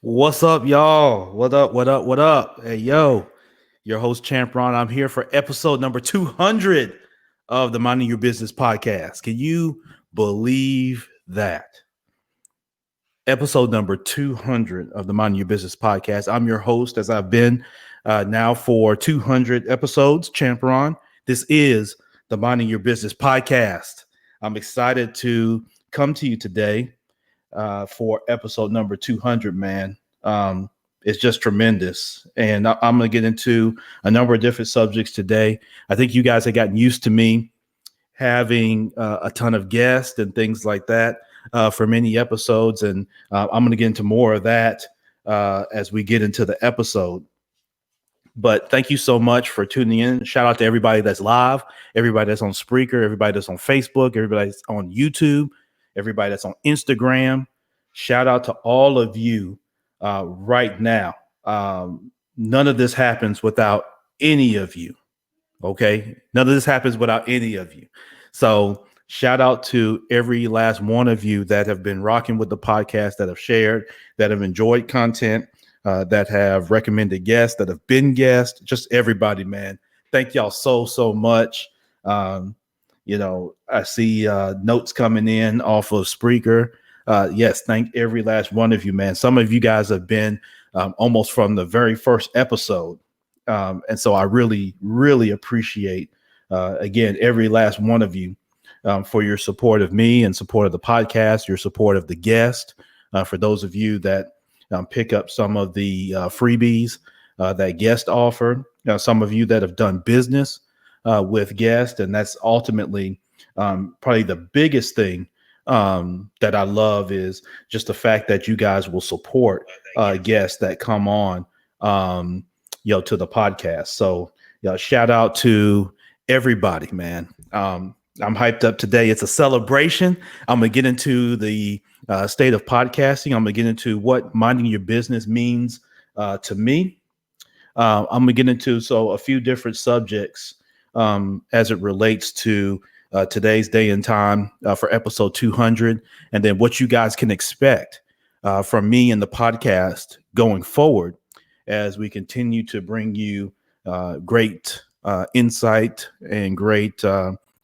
What's up, y'all? What up? What up? What up? Hey, yo, your host, Champ Ron. I'm here for episode number 200 of the Minding Your Business podcast. Can you believe that? Episode number 200 of the Minding Your Business podcast. I'm your host, as I've been now for 200 episodes, Champ Ron. This is the Minding Your Business podcast. I'm excited to come to you today for episode number 200, man. It's just tremendous. And I'm going to get into a number of different subjects today. I think you guys have gotten used to me having a ton of guests and things like that for many episodes. And I'm going to get into more of that as we get into the episode. But thank you so much for tuning in. Shout out to everybody that's live, everybody that's on Spreaker, everybody that's on Facebook, everybody that's on YouTube, everybody that's on Instagram. Shout out to all of you right now. None of this happens without any of you. Okay. None of this happens without any of you. So shout out to every last one of you that have been rocking with the podcast, that have shared, that have enjoyed content, that have recommended guests, that have been guests, just everybody, man. Thank y'all so much. I see notes coming in off of Spreaker. Yes, thank every last one of you, man. Some of you guys have been almost from the very first episode. And so I really appreciate, again, every last one of you for your support of me and support of the podcast, your support of the guest. For those of you that pick up some of the freebies that guest offered, some of you that have done business with guests. And that's ultimately probably the biggest thing that I love is just the fact that you guys will support guests that come on, to the podcast. So, shout out to everybody, man. I'm hyped up today. It's a celebration. I'm going to get into the state of podcasting. I'm going to get into what minding your business means to me. I'm going to get into a few different subjects as it relates to today's day and time for episode 200, and then what you guys can expect from me and the podcast going forward as we continue to bring you great insight and great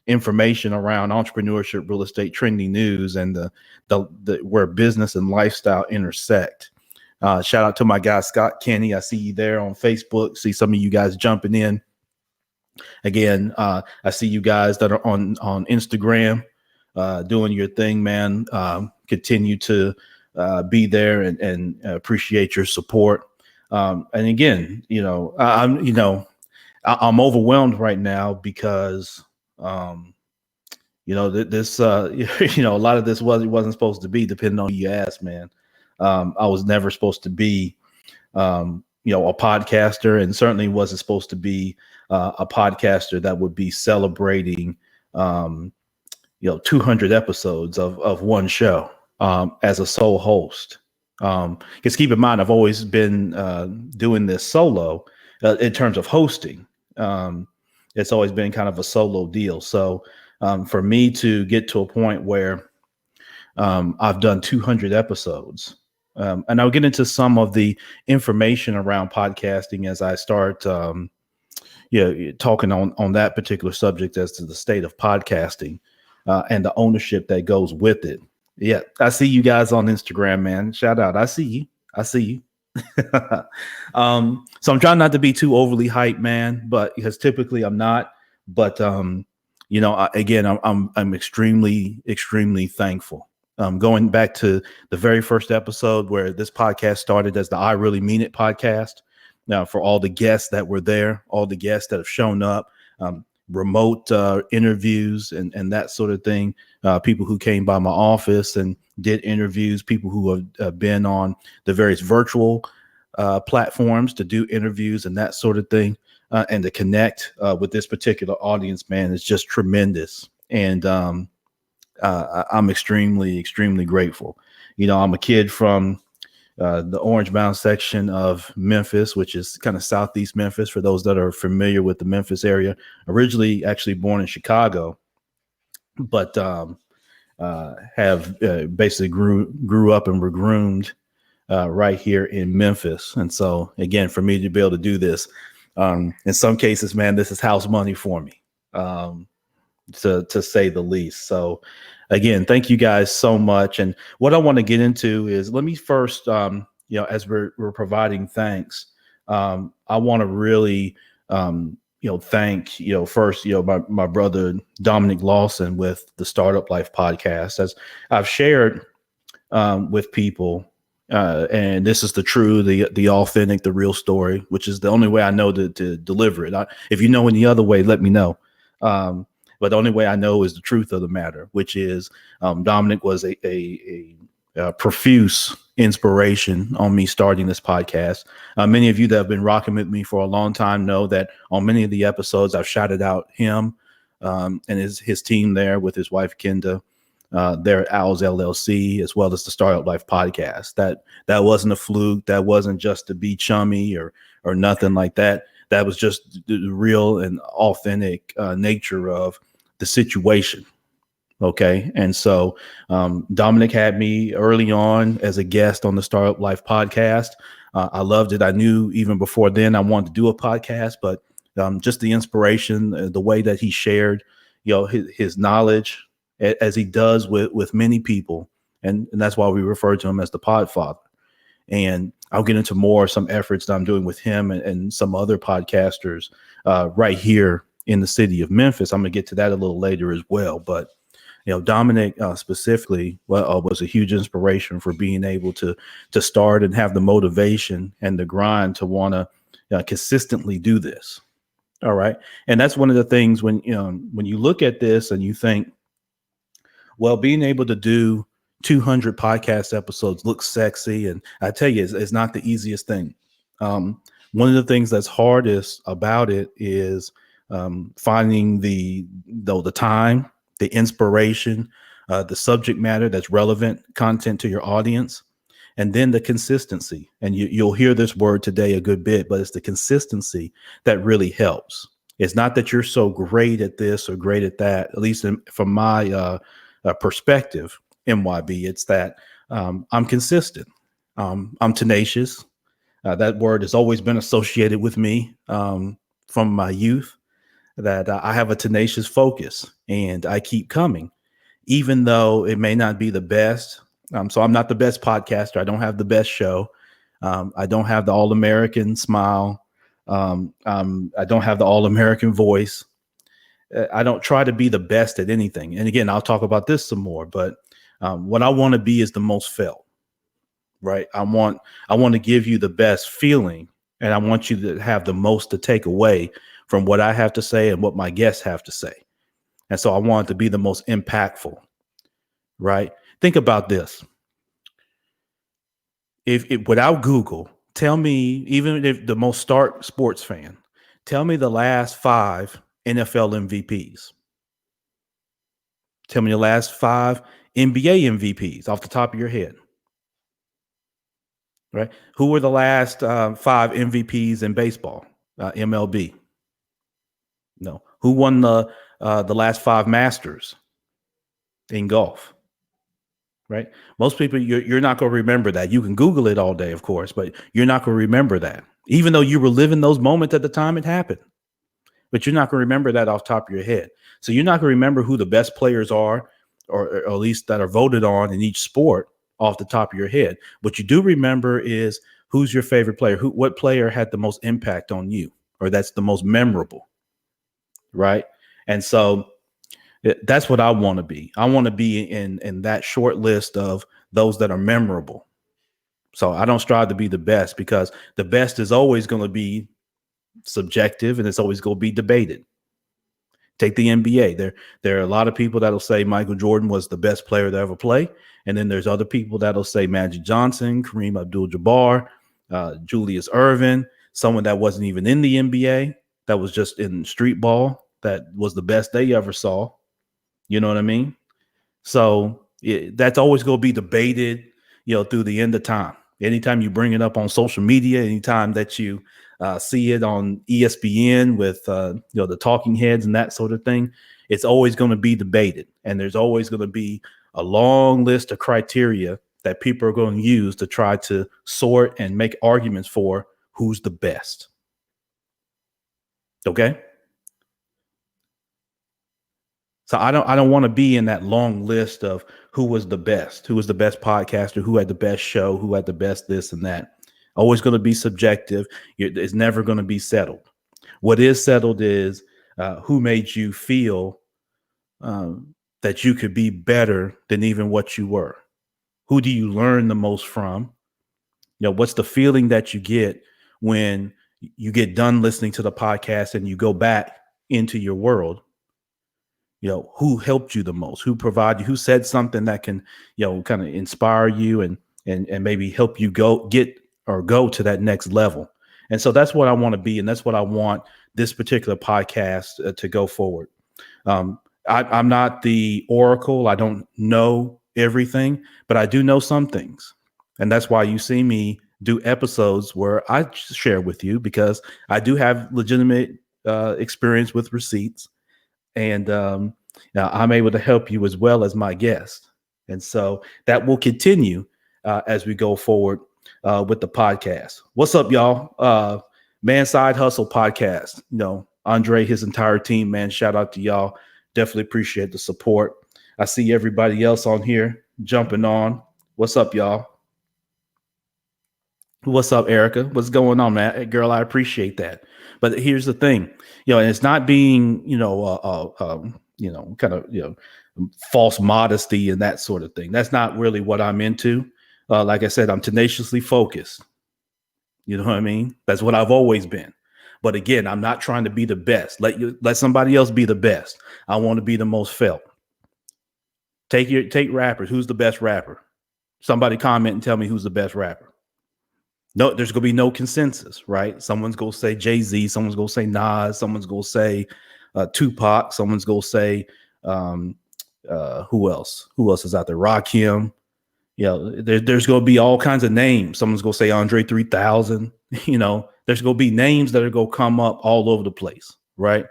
information around entrepreneurship, real estate, trending news, and the where business and lifestyle intersect. Shout out to my guy Scott Kenny. I see you there on Facebook. See some of you guys jumping in. Again, I see you guys that are on Instagram doing your thing, man. Continue to be there and appreciate your support. And again, I'm overwhelmed right now because this a lot of this wasn't supposed to be, depending on who you ask, man. I was never supposed to be a podcaster, and certainly wasn't supposed to be a podcaster that would be celebrating 200 episodes of one show as a sole host. Because keep in mind, I've always been doing this solo in terms of hosting. It's always been kind of a solo deal. So for me to get to a point where I've done 200 episodes, and I'll get into some of the information around podcasting as I start talking on that particular subject as to the state of podcasting and the ownership that goes with it. Yeah, I see you guys on Instagram, man. Shout out. I see you. So I'm trying not to be too overly hyped, man, but because typically I'm not. But I'm extremely thankful. Going back to the very first episode where this podcast started as the I Really Mean It podcast. Now, for all the guests that were there, all the guests that have shown up, remote interviews and that sort of thing, people who came by my office and did interviews, people who have been on the various virtual platforms to do interviews and that sort of thing, and to connect with this particular audience, man, is just tremendous. And I'm extremely grateful. I'm a kid from the Orange Mound section of Memphis, which is kind of southeast Memphis, for those that are familiar with the Memphis area. Originally actually born in Chicago, but have basically grew up and were groomed right here in Memphis. And so, again, for me to be able to do this, in some cases, man, this is house money for me, to say the least. So, again, thank you guys so much. And what I want to get into is, let me first, as we're providing thanks, I want to really, thank, first, my brother Dominic Lawson with the Startup Life podcast. As I've shared with people, and this is the authentic, the real story, which is the only way I know to deliver it. If you know any other way, let me know. But the only way I know is the truth of the matter, which is Dominic was a profuse inspiration on me starting this podcast. Many of you that have been rocking with me for a long time know that on many of the episodes I've shouted out him and his team there with his wife Kenda. There at Owls LLC, as well as the Startup Life podcast. That wasn't a fluke. That wasn't just to be chummy or nothing like that. That was just the real and authentic nature of the situation. Okay. And so Dominic had me early on as a guest on the Startup Life podcast. I loved it. I knew even before then I wanted to do a podcast, but just the inspiration, the way that he shared, his knowledge, as he does with many people. And that's why we refer to him as the Podfather. And I'll get into some efforts that I'm doing with him and some other podcasters right here in the city of Memphis. I'm going to get to that a little later as well. But, Dominic specifically was a huge inspiration for being able to start and have the motivation and the grind to want to consistently do this. All right. And that's one of the things when you look at this and you think, well, being able to do 200 podcast episodes looks sexy. And I tell you, it's not the easiest thing. One of the things that's hardest about it is finding the time, the inspiration, the subject matter that's relevant content to your audience, and then the consistency. And you'll hear this word today a good bit, but it's the consistency that really helps. It's not that you're so great at this or great at that, at least from my perspective, MYB. It's that I'm consistent. I'm tenacious. That word has always been associated with me from my youth, that I have a tenacious focus and I keep coming, even though it may not be the best. So I'm not the best podcaster. I don't have the best show. I don't have the all-American smile. I don't have the all-American voice. I don't try to be the best at anything. And again, I'll talk about this some more, but what I want to be is the most felt, right? I want to give you the best feeling, and I want you to have the most to take away from what I have to say and what my guests have to say. And so I want it to be the most impactful, right? Think about this. If without Google, tell me, even if the most stark sports fan, tell me the last 5 NFL MVPs. Tell me the last 5 NBA MVPs off the top of your head. Right? Who were the last 5 MVPs in baseball? MLB. No. Who won the last 5 Masters in golf? Right? Most people, you're not going to remember that. You can Google it all day, of course, but you're not going to remember that, even though you were living those moments at the time it happened. But you're not going to remember that off the top of your head. So you're not going to remember who the best players are, or at least that are voted on in each sport off the top of your head. What you do remember is who's your favorite player, what player had the most impact on you, or that's the most memorable, right? And so that's what I want to be. I want to be in that short list of those that are memorable. So I don't strive to be the best, because the best is always going to be subjective and it's always going to be debated. Take the NBA. There are a lot of people that'll say Michael Jordan was the best player to ever play. And then there's other people that'll say Magic Johnson, Kareem Abdul-Jabbar, Julius Erving, someone that wasn't even in the NBA, that was just in street ball, that was the best they ever saw. You know what I mean? So that's always going to be debated, through the end of time. Anytime you bring it up on social media, anytime that you see it on ESPN with, the talking heads and that sort of thing, it's always going to be debated. And there's always going to be a long list of criteria that people are going to use to try to sort and make arguments for who's the best. Okay. So I don't want to be in that long list of who was the best podcaster, who had the best show, who had the best this and that. Always going to be subjective. It's never going to be settled. What is settled is who made you feel that you could be better than even what you were. Who do you learn the most from? What's the feeling that you get when you get done listening to the podcast and you go back into your world? Who helped you the most, who provided you, who said something that can, kind of inspire you and maybe help you go to that next level. And so that's what I want to be. And that's what I want this particular podcast to go forward. I'm not the oracle. I don't know everything, but I do know some things. And that's why you see me do episodes where I share with you, because I do have legitimate experience with receipts. And now I'm able to help you as well as my guest. And so that will continue as we go forward with the podcast. What's up, y'all? Man Side Hustle podcast. Andre, his entire team, man, shout out to y'all. Definitely appreciate the support. I see everybody else on here jumping on. What's up, y'all? What's up, Erica? What's going on, man? Girl, I appreciate that. But here's the thing, and it's not being, kind of, false modesty and that sort of thing. That's not really what I'm into. Like I said, I'm tenaciously focused. You know what I mean? That's what I've always been. But again, I'm not trying to be the best. Let somebody else be the best. I want to be the most felt. Take rappers. Who's the best rapper? Somebody comment and tell me who's the best rapper. No, there's going to be no consensus, right? Someone's going to say Jay-Z. Someone's going to say Nas. Someone's going to say Tupac. Someone's going to say who else? Who else is out there? Rakim. There's going to be all kinds of names. Someone's going to say Andre 3000. There's going to be names that are going to come up all over the place, right?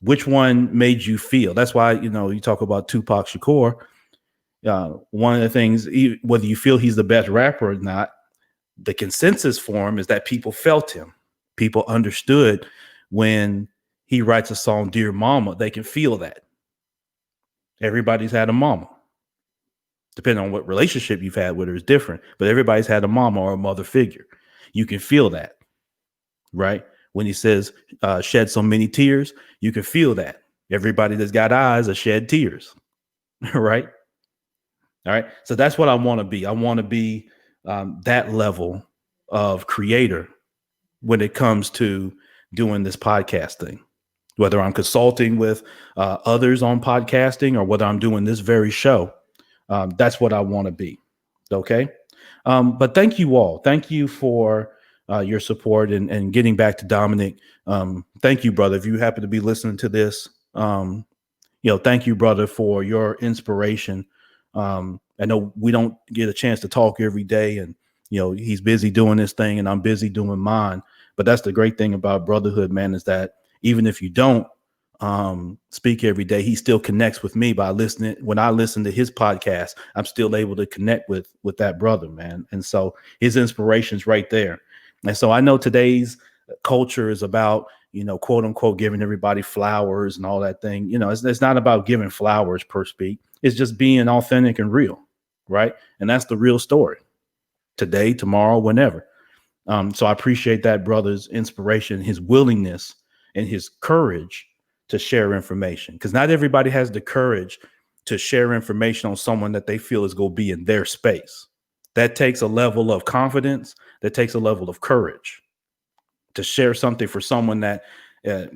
Which one made you feel? That's why, you talk about Tupac Shakur. One of the things, whether you feel he's the best rapper or not, the consensus for him is that people felt him. People understood when he writes a song, Dear Mama, they can feel that. Everybody's had a mama. Depending on what relationship you've had with her is different, but everybody's had a mama or a mother figure. You can feel that, right? When he says shed so many tears, you can feel that. Everybody that's got eyes has shed tears, right? All right. So that's what I want to be. I want to be that level of creator when it comes to doing this podcast thing, whether I'm consulting with others on podcasting or whether I'm doing this very show. That's what I want to be. Okay. But thank you all. Thank you for your support and getting back to Dominic. Thank you, brother. If you happen to be listening to this, thank you, brother, for your inspiration. I know we don't get a chance to talk every day, and he's busy doing this thing and I'm busy doing mine. But that's the great thing about brotherhood, man, is that even if you don't speak every day, he still connects with me by listening. When I listen to his podcast, I'm still able to connect with that brother, man. And so his inspiration's right there. And so I know today's culture is about, quote unquote, giving everybody flowers and all that thing. It's not about giving flowers per speak. It's just being authentic and real, right? And that's the real story. Today, tomorrow, whenever. So I appreciate that brother's inspiration, his willingness and his courage to share information, because not everybody has the courage to share information on someone that they feel is going to be in their space. That takes a level of confidence. That takes a level of courage to share something for someone that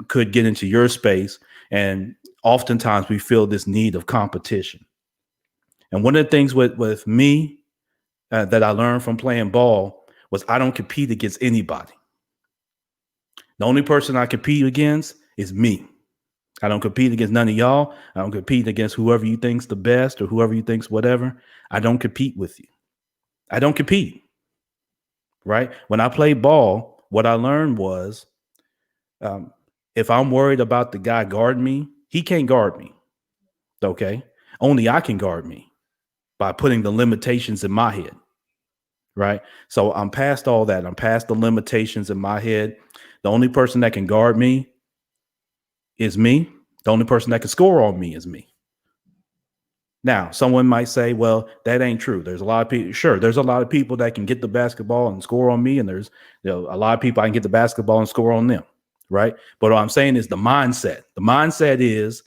could get into your space. And oftentimes we feel this need of competition. And one of the things with me that I learned from playing ball was I don't compete against anybody. The only person I compete against is me. I don't compete against none of y'all. I don't compete against whoever you think's the best or whoever you think's whatever. I don't compete with you. I don't compete. Right? When I played ball, what I learned was if I'm worried about the guy guarding me, he can't guard me. Okay? Only I can guard me. by putting the limitations in my head, right? So I'm past all that. I'm past the limitations in my head. The only person that can guard me is me. The only person that can score on me is me. Now, someone might say, well, that ain't true. There's a lot of people. Sure, there's a lot of people that can get the basketball and score on me. And there's a lot of people I can get the basketball and score on them. Right. But what I'm saying is the mindset. The mindset is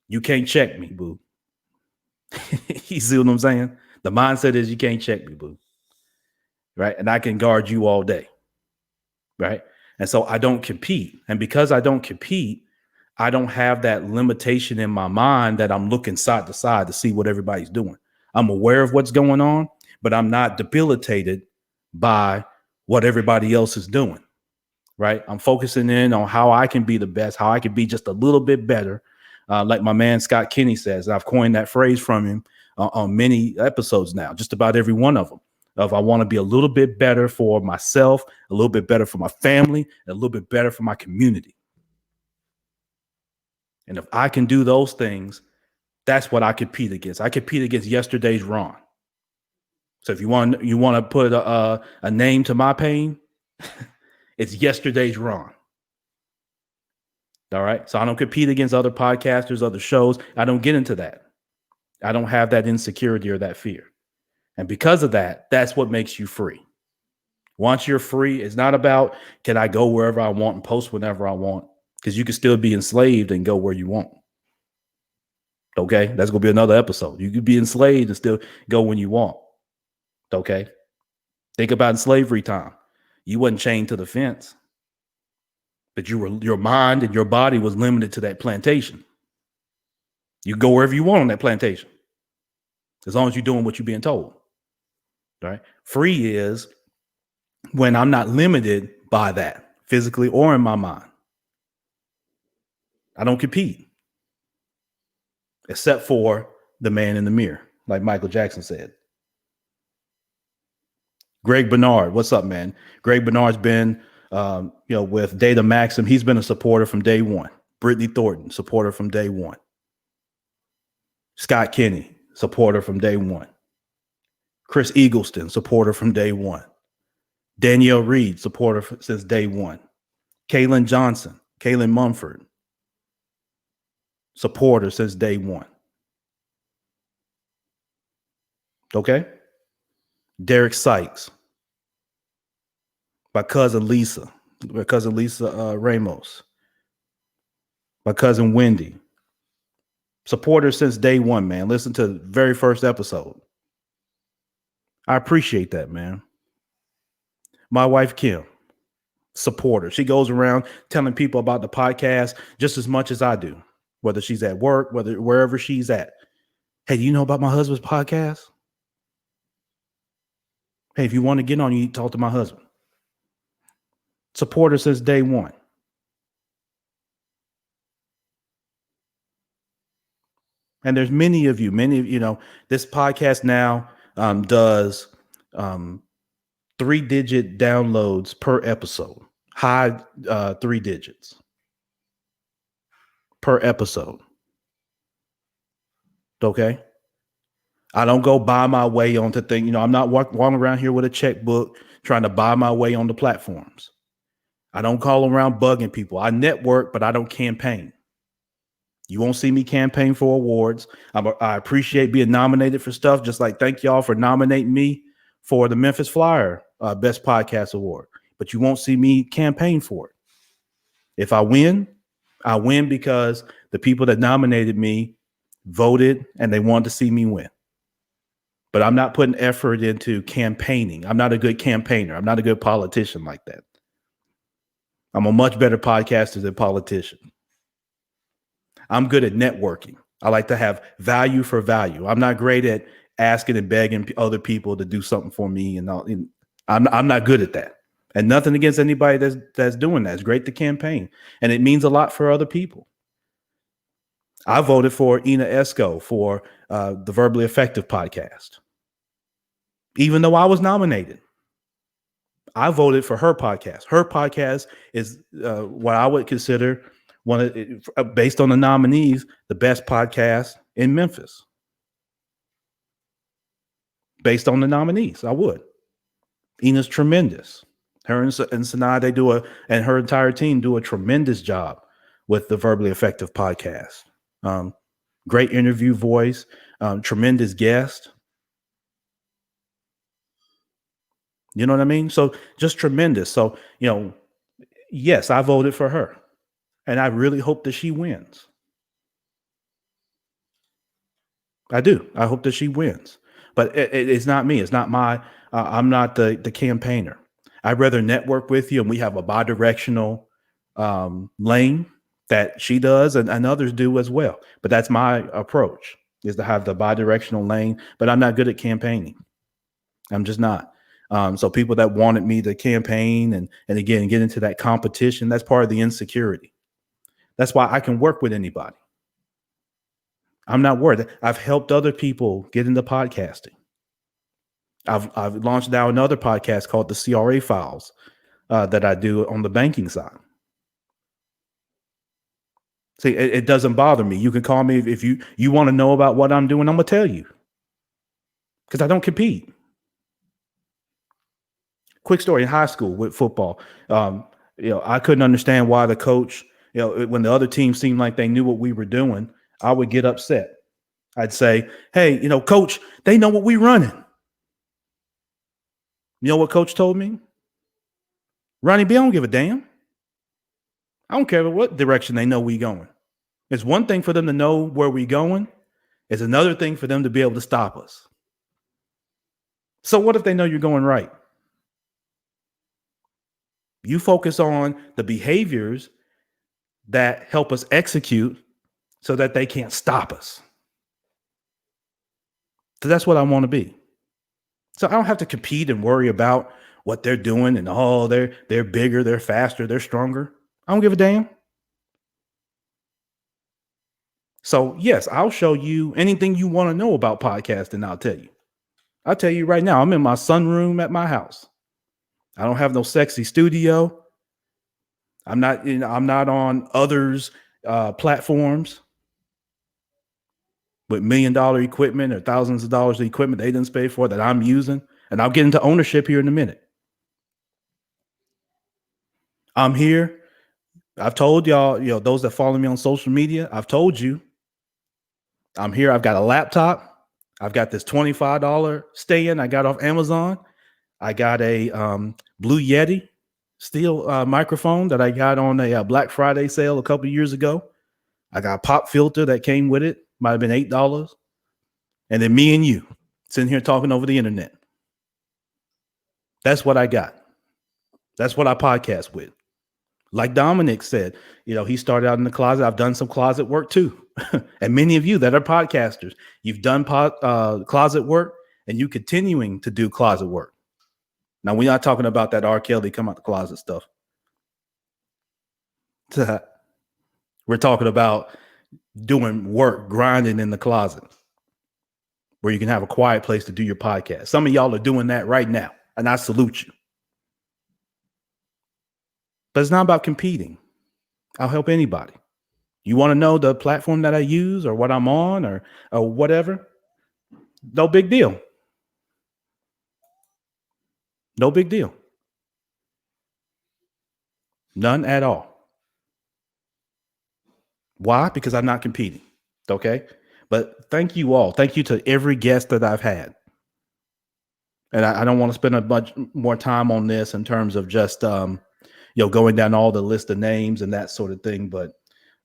you can't check me, boo. You see what I'm saying? The mindset is you can't check me, boo. Right. And I can guard you all day. Right. And so I don't compete. And because I don't compete, I don't have that limitation in my mind that I'm looking side to side to see what everybody's doing. I'm aware of what's going on, but I'm not debilitated by what everybody else is doing, right? I'm focusing in on how I can be the best, how I can be just a little bit better. Like my man Scott Kenny says, I've coined that phrase from him on many episodes now, just about every one of them. Of I want to be a little bit better for myself, a little bit better for my family, and a little bit better for my community. And if I can do those things, that's what I compete against. I compete against yesterday's Ron. So if you want to put a name to my pain, it's yesterday's Ron. All right. So I don't compete against other podcasters, other shows. I don't get into that. I don't have that insecurity or that fear. And because of that, that's what makes you free. Once you're free, it's not about can I go wherever I want and post whenever I want, because you can still be enslaved and go where you want. Okay, that's going to be another episode. You could be enslaved and still go when you want. Okay, think about slavery time. You wasn't chained to the fence, but your mind and your body was limited to that plantation. You go wherever you want on that plantation, as long as you're doing what you're being told. Right? Free is when I'm not limited by that physically or in my mind. I don't compete. Except for the man in the mirror, like Michael Jackson said. Greg Bernard, what's up, man? Greg Bernard's been, with Data Maxim. He's been a supporter from day one. Brittany Thornton, supporter from day one. Scott Kenny, supporter from day one. Chris Eagleston, supporter from day one. Danielle Reed, supporter since day one. Kaylin Johnson, Kaylin Mumford, supporter since day one. Okay? Derek Sykes, my cousin Lisa Ramos, my cousin Wendy, supporter since day one, man. Listen to the very first episode. I appreciate that, man. My wife, Kim, supporter. She goes around telling people about the podcast just as much as I do, whether she's at work, wherever she's at. Hey, do you know about my husband's podcast? Hey, if you want to get on, you need to talk to my husband. Supporter since day one. And there's many of you, this podcast now does 3-digit downloads per episode, high 3 digits per episode. Okay. I don't go buy my way onto things. I'm not walking around here with a checkbook trying to buy my way on the platforms. I don't call around bugging people. I network, but I don't campaign. You won't see me campaign for awards. I appreciate being nominated for stuff, just like thank y'all for nominating me for the Memphis Flyer Best Podcast Award. But you won't see me campaign for it. If I win because the people that nominated me voted and they wanted to see me win. But I'm not putting effort into campaigning. I'm not a good campaigner. I'm not a good politician like that. I'm a much better podcaster than politician. I'm good at networking. I like to have value for value. I'm not great at asking and begging other people to do something for me, and all. I'm not good at that. And nothing against anybody that's doing that. It's great to campaign, and it means a lot for other people. I voted for Ina Esco for the Verbally Effective podcast, even though I was nominated. I voted for her podcast. Her podcast is what I would consider based on the nominees, the best podcast in Memphis. based on the nominees. I would. Ina's tremendous. Her and Sanaa, and her entire team do a tremendous job with the Verbally Effective podcast. Great interview voice, tremendous guest. You know what I mean? So just tremendous. So, yes, I voted for her. And I really hope that she wins. I do. I hope that she wins. But it's not me. It's not I'm not the campaigner. I'd rather network with you and we have a bi-directional lane that she does and others do as well. But that's my approach, is to have the bi-directional lane. But I'm not good at campaigning. I'm just not. So people that wanted me to campaign and again, get into that competition, that's part of the insecurity. That's why I can work with anybody. I'm not worried. I've helped other people get into podcasting. I've launched now another podcast called the CRA Files that I do on the banking side. See, it doesn't bother me. You can call me if you want to know about what I'm doing. I'm gonna tell you because I don't compete. Quick story: in high school with football, I couldn't understand why the coach, when the other team seemed like they knew what we were doing, I would get upset. I'd say, "Hey, coach, they know what we're running." You know what coach told me? Ronnie B, I don't give a damn. I don't care what direction they know we going. It's one thing for them to know where we going. It's another thing for them to be able to stop us. So what if they know you're going right? You focus on the behaviors that help us execute so that they can't stop us. So that's what I want to be. So I don't have to compete and worry about what they're doing and they're bigger, they're faster, they're stronger. I don't give a damn. So yes, I'll show you anything you want to know about podcasting. I'll tell you. I'll tell you right now, I'm in my sunroom at my house. I don't have no sexy studio. I'm not on others' platforms with $1 million equipment or thousands of dollars of equipment they didn't pay for that I'm using. And I'll get into ownership here in a minute. I'm here. I've told y'all, those that follow me on social media, I've told you I'm here. I've got a laptop. I've got this $25 stand I got off Amazon. I got a Blue Yeti steel microphone that I got on a Black Friday sale a couple of years ago. I got a pop filter that came with it. Might have been $8. And then me and you sitting here talking over the internet. That's what I got. That's what I podcast with. Like Dominic said, he started out in the closet. I've done some closet work too. And many of you that are podcasters, you've done closet work and you continuing to do closet work. Now, we're not talking about that R. Kelly come out the closet stuff. We're talking about doing work, grinding in the closet where you can have a quiet place to do your podcast. Some of y'all are doing that right now, and I salute you. But it's not about competing. I'll help anybody. You want to know the platform that I use or what I'm on or whatever? No big deal. No big deal. None at all. Why? Because I'm not competing. Okay. But thank you all. Thank you to every guest that I've had. And I don't want to spend a much more time on this in terms of just, going down all the list of names and that sort of thing. But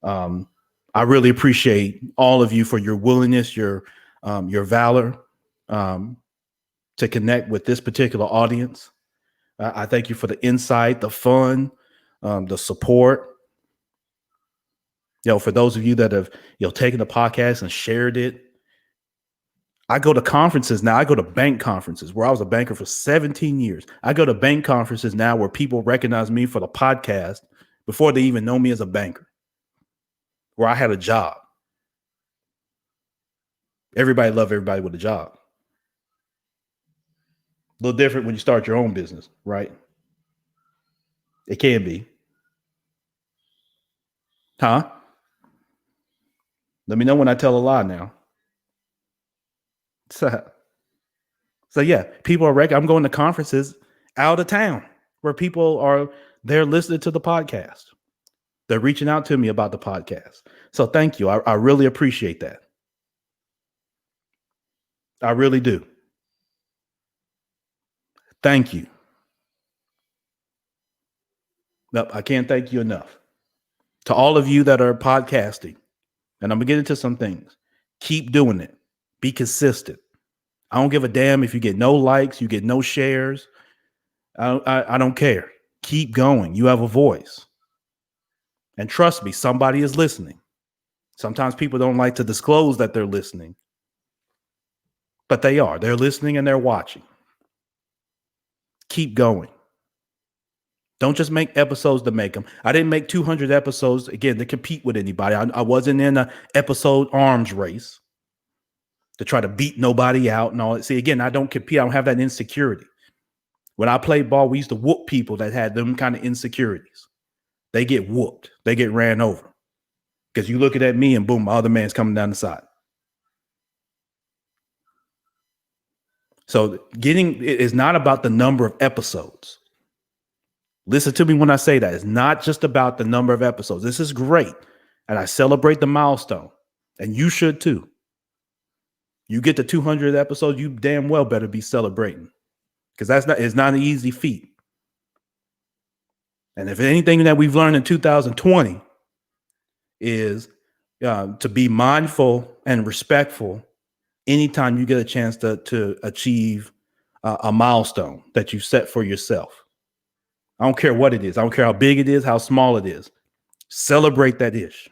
I really appreciate all of you for your willingness, your valor to connect with this particular audience. I thank you for the insight, the fun, the support. For those of you that have, taken the podcast and shared it. I go to conferences now. I go to bank conferences where I was a banker for 17 years. I go to bank conferences now where people recognize me for the podcast before they even know me as a banker, where I had a job. Everybody loves everybody with a job. A little different when you start your own business, right? It can be. Huh? Let me know when I tell a lie now. So yeah, people are I'm going to conferences out of town where people are they're listening to the podcast. They're reaching out to me about the podcast. So thank you. I really appreciate that. I really do. Thank you. Nope, I can't thank you enough. To all of you that are podcasting, and I'm gonna get into some things. Keep doing it. Be consistent. I don't give a damn if you get no likes, you get no shares. I don't care. Keep going. You have a voice. And trust me, somebody is listening. Sometimes people don't like to disclose that they're listening, but they are. They're listening and they're watching. Keep going. Don't just make episodes to make them. I didn't make 200 episodes, again, to compete with anybody. I wasn't in an episode arms race to try to beat nobody out and all that. See, again, I don't compete. I don't have that insecurity. When I played ball, we used to whoop people that had them kind of insecurities. They get whooped. They get ran over. Because you looking at me and boom, my other man's coming down the side. So it is not about the number of episodes. Listen to me when I say that. It's not just about the number of episodes. This is great. And I celebrate the milestone. And you should too. You get to 200 episodes, you damn well better be celebrating. Because it's not an easy feat. And if anything that we've learned in 2020 is to be mindful and respectful anytime you get a chance to achieve a milestone that you set for yourself. I don't care what it is. I don't care how big it is, how small it is. Celebrate that ish.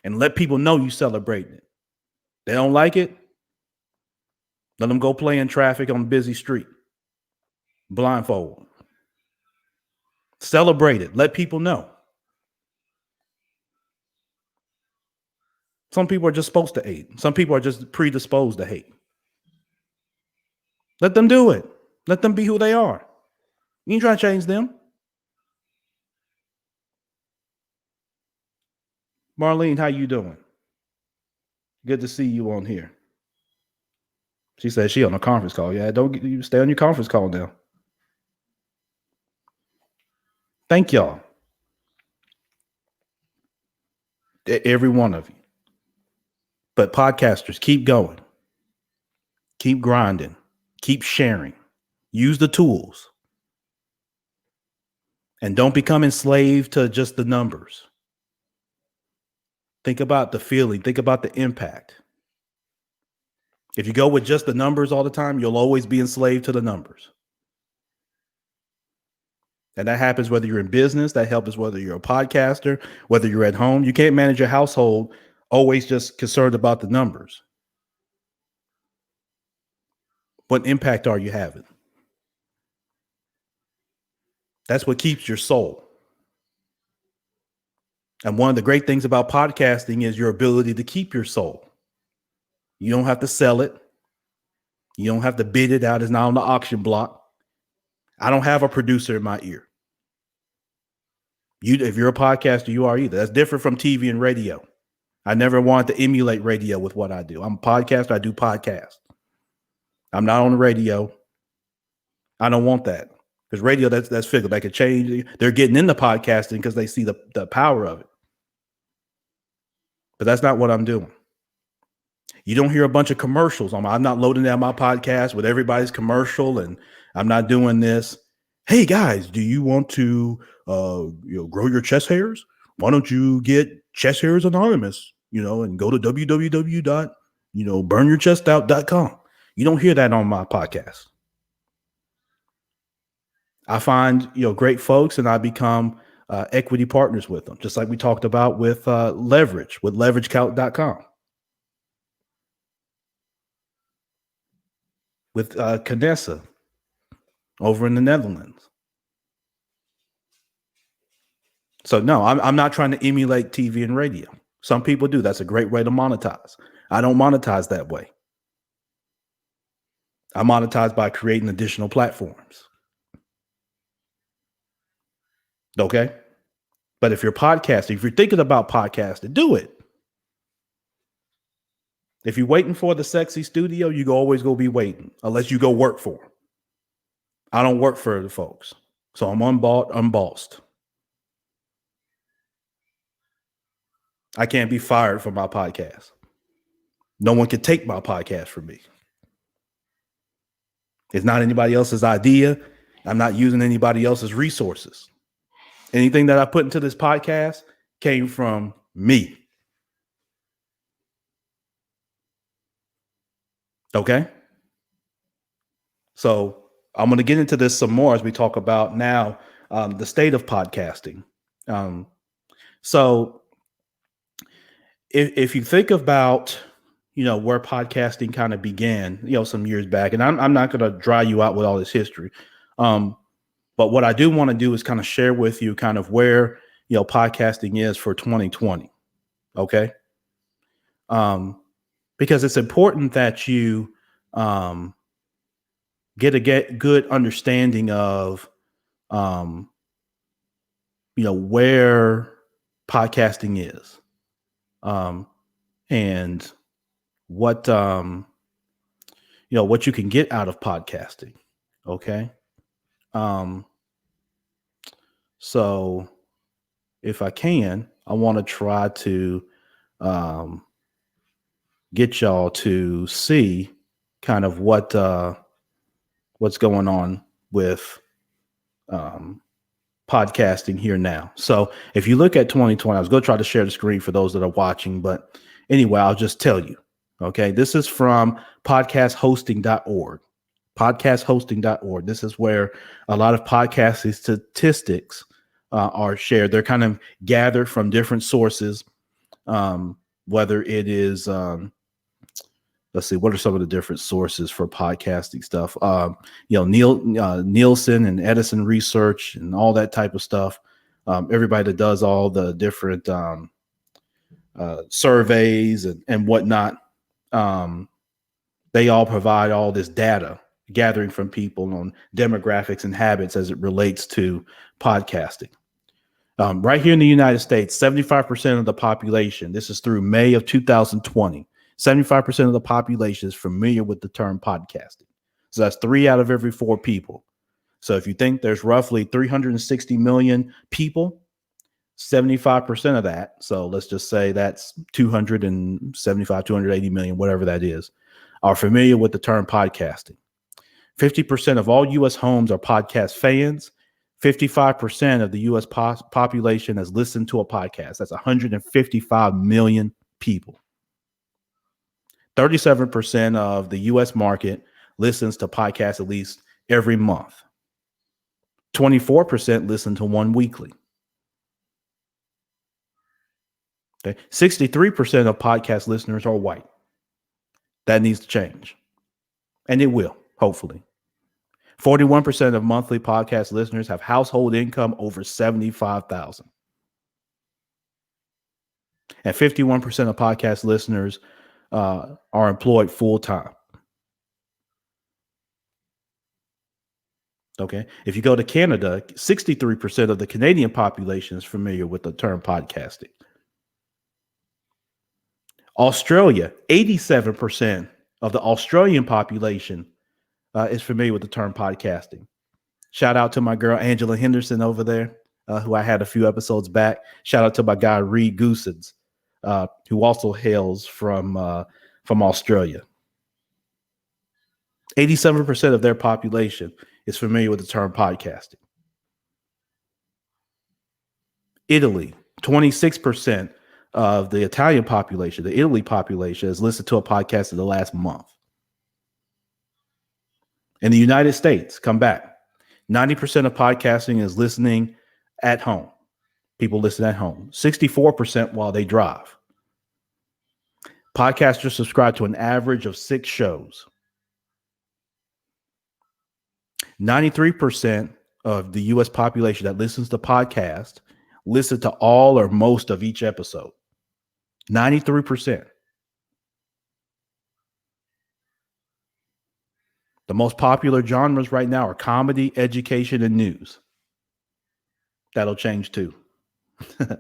And let people know you celebrating it. They don't like it. Let them go play in traffic on a busy street. Blindfold. Celebrate it. Let people know. Some people are just supposed to hate. Some people are just predisposed to hate. Let them do it. Let them be who they are. You ain't trying to change them. Marlene, how you doing? Good to see you on here. She said she on a conference call. Yeah, you stay on your conference call now. Thank y'all. Every one of you. But podcasters, keep going. Keep grinding. Keep sharing. Use the tools. And don't become enslaved to just the numbers. Think about the feeling. Think about the impact. If you go with just the numbers all the time, you'll always be enslaved to the numbers. And that happens whether you're in business, that happens whether you're a podcaster, whether you're at home. You can't manage your household always just concerned about the numbers. What impact are you having? That's what keeps your soul. And one of the great things about podcasting is your ability to keep your soul. You don't have to sell it. You don't have to bid it out. It's not on the auction block. I don't have a producer in my ear. If you're a podcaster, you are either. That's different from TV and radio. I never wanted to emulate radio with what I do. I'm a podcaster. I do podcasts. I'm not on the radio. I don't want that. Because radio, that's fickle. That could change. They're getting into podcasting because they see the power of it. But that's not what I'm doing. You don't hear a bunch of commercials. I'm not loading down my podcast with everybody's commercial, and I'm not doing this. Hey guys, do you want to grow your chest hairs? Why don't you get Chest Hairs Anonymous, and go to www.burnyourchestout.com. You don't hear that on my podcast. I find great folks, and I become equity partners with them, just like we talked about with Leverage, with leveragecout.com. With Canessa over in the Netherlands. So no, I'm not trying to emulate TV and radio. Some people do. That's a great way to monetize. I don't monetize that way. I monetize by creating additional platforms. Okay? But if you're podcasting, if you're thinking about podcasting, do it. If you're waiting for the sexy studio, you always go be waiting unless you go work for them. I don't work for the folks. So I'm unbossed. I can't be fired from my podcast. No one can take my podcast from me. It's not anybody else's idea. I'm not using anybody else's resources. Anything that I put into this podcast came from me. Okay? So I'm going to get into this some more as we talk about now the state of podcasting. So if you think about, where podcasting kind of began, some years back, and I'm not going to dry you out with all this history. But what I do want to do is kind of share with you kind of where, podcasting is for 2020. Okay. Because it's important that you get a good understanding of, where podcasting is, and what, what you can get out of podcasting. Okay. So if I can, I want to try to, get y'all to see kind of what's going on with, podcasting here now. So if you look at 2020, I was going to try to share the screen for those that are watching, but anyway, I'll just tell you. Okay. This is from podcasthosting.org. Podcasthosting.org. This is where a lot of podcasting statistics are shared. They're kind of gathered from different sources, whether it is, let's see, what are some of the different sources for podcasting stuff? Nielsen and Edison Research and all that type of stuff. Everybody that does all the different surveys and whatnot, they all provide all this data gathering from people on demographics and habits as it relates to podcasting. Right here in the United States, 75% of the population, this is through May of 2020, 75% of the population is familiar with the term podcasting. So that's 3 out of every 4 people. So if you think there's roughly 360 million people, 75% of that, so let's just say that's 275, 280 million, whatever that is, are familiar with the term podcasting. 50% of all U.S. homes are podcast fans. 55% of the U.S. population has listened to a podcast. That's 155 million people. 37% of the U.S. market listens to podcasts at least every month. 24% listen to one weekly. Okay. 63% of podcast listeners are white. That needs to change. And it will, hopefully. 41% of monthly podcast listeners have household income over $75,000. And 51% of podcast listeners are employed full time. Okay. If you go to Canada, 63% of the Canadian population is familiar with the term podcasting. Australia, 87% of the Australian population is familiar with the term podcasting. Shout out to my girl, Angela Henderson over there, who I had a few episodes back. Shout out to my guy, Reed Goosens, who also hails from Australia. 87% of their population is familiar with the term podcasting. Italy, 26% of the Italian population, the Italy population, has listened to a podcast in the last month. In the United States, come back. 90% of podcasting is listening at home. People listen at home. 64% while they drive. Podcasters subscribe to an average of 6 shows. 93% of the U.S. population that listens to podcasts listen to all or most of each episode. 93%. The most popular genres right now are comedy, education, and news. That'll change too. All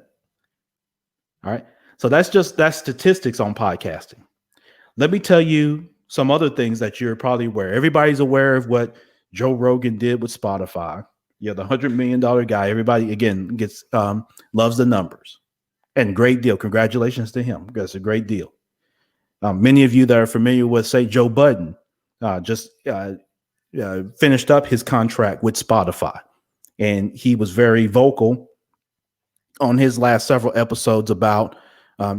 right. So that's statistics on podcasting. Let me tell you some other things that you're probably aware. Everybody's aware of what Joe Rogan did with Spotify. Yeah, the $100 million guy. Everybody again gets loves the numbers, and great deal. Congratulations to him. That's a great deal. Many of you that are familiar with, say, Joe Budden, just finished up his contract with Spotify, and he was very vocal on his last several episodes about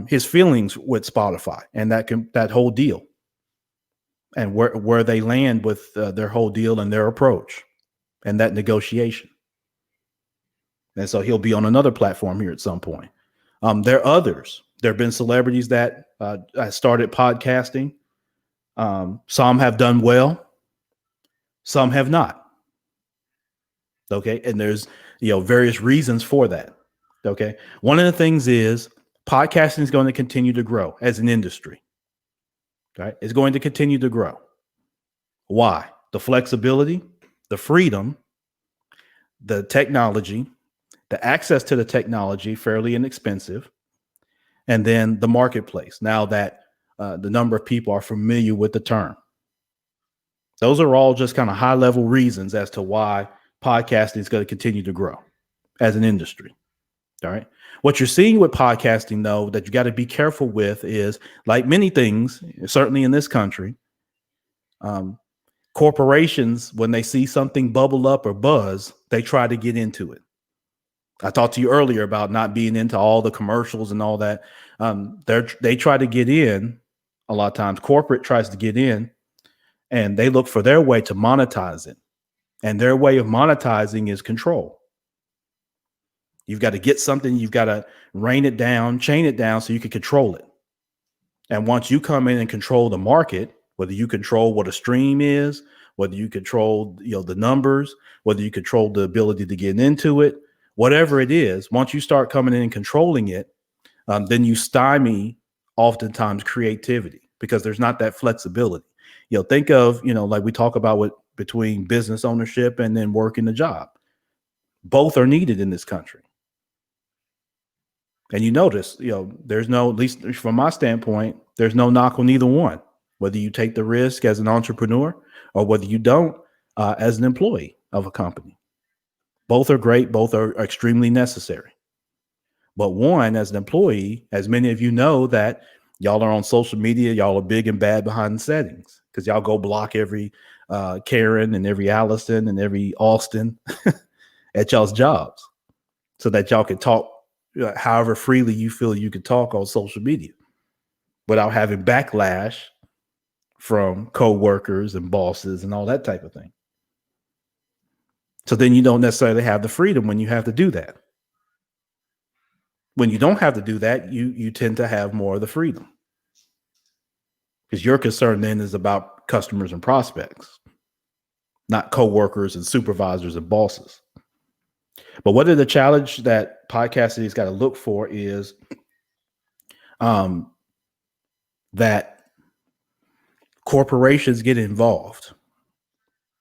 his feelings with Spotify and that whole deal, and where they land with their whole deal and their approach and that negotiation. And so he'll be on another platform here at some point. There are others. There have been celebrities that started podcasting. Some have done well, some have not. Okay, and there's various reasons for that. Okay, one of the things is podcasting is going to continue to grow as an industry. Right, it's going to continue to grow. Why? The flexibility, the freedom, the technology, the access to the technology, fairly inexpensive, and then the marketplace. Now that the number of people are familiar with the term. Those are all just kind of high level reasons as to why podcasting is going to continue to grow as an industry. All right. What you're seeing with podcasting, though, that you got to be careful with is, like many things, certainly in this country, corporations, when they see something bubble up or buzz, they try to get into it. I talked to you earlier about not being into all the commercials and all that. They try to get in. A lot of times corporate tries to get in, and they look for their way to monetize it. And their way of monetizing is control. You've got to get something, you've got to rein it down, chain it down so you can control it. And once you come in and control the market, whether you control what a stream is, whether you control the numbers, whether you control the ability to get into it, whatever it is, once you start coming in and controlling it, then you stymie oftentimes creativity because there's not that flexibility. Think of, like we talk about between business ownership and then working the job. Both are needed in this country. And you notice, there's no, at least from my standpoint, there's no knock on either one, whether you take the risk as an entrepreneur or whether you don't as an employee of a company. Both are great. Both are extremely necessary. But one, as an employee, as many of you know, that y'all are on social media, y'all are big and bad behind the settings because y'all go block every Karen and every Allison and every Austin at y'all's jobs so that y'all can talk however freely you feel you can talk on social media without having backlash from co-workers and bosses and all that type of thing. So then you don't necessarily have the freedom when you have to do that. When you don't have to do that, you tend to have more of the freedom because your concern then is about customers and prospects, not co-workers and supervisors and bosses. But what are the challenge that podcasting has got to look for is that corporations get involved.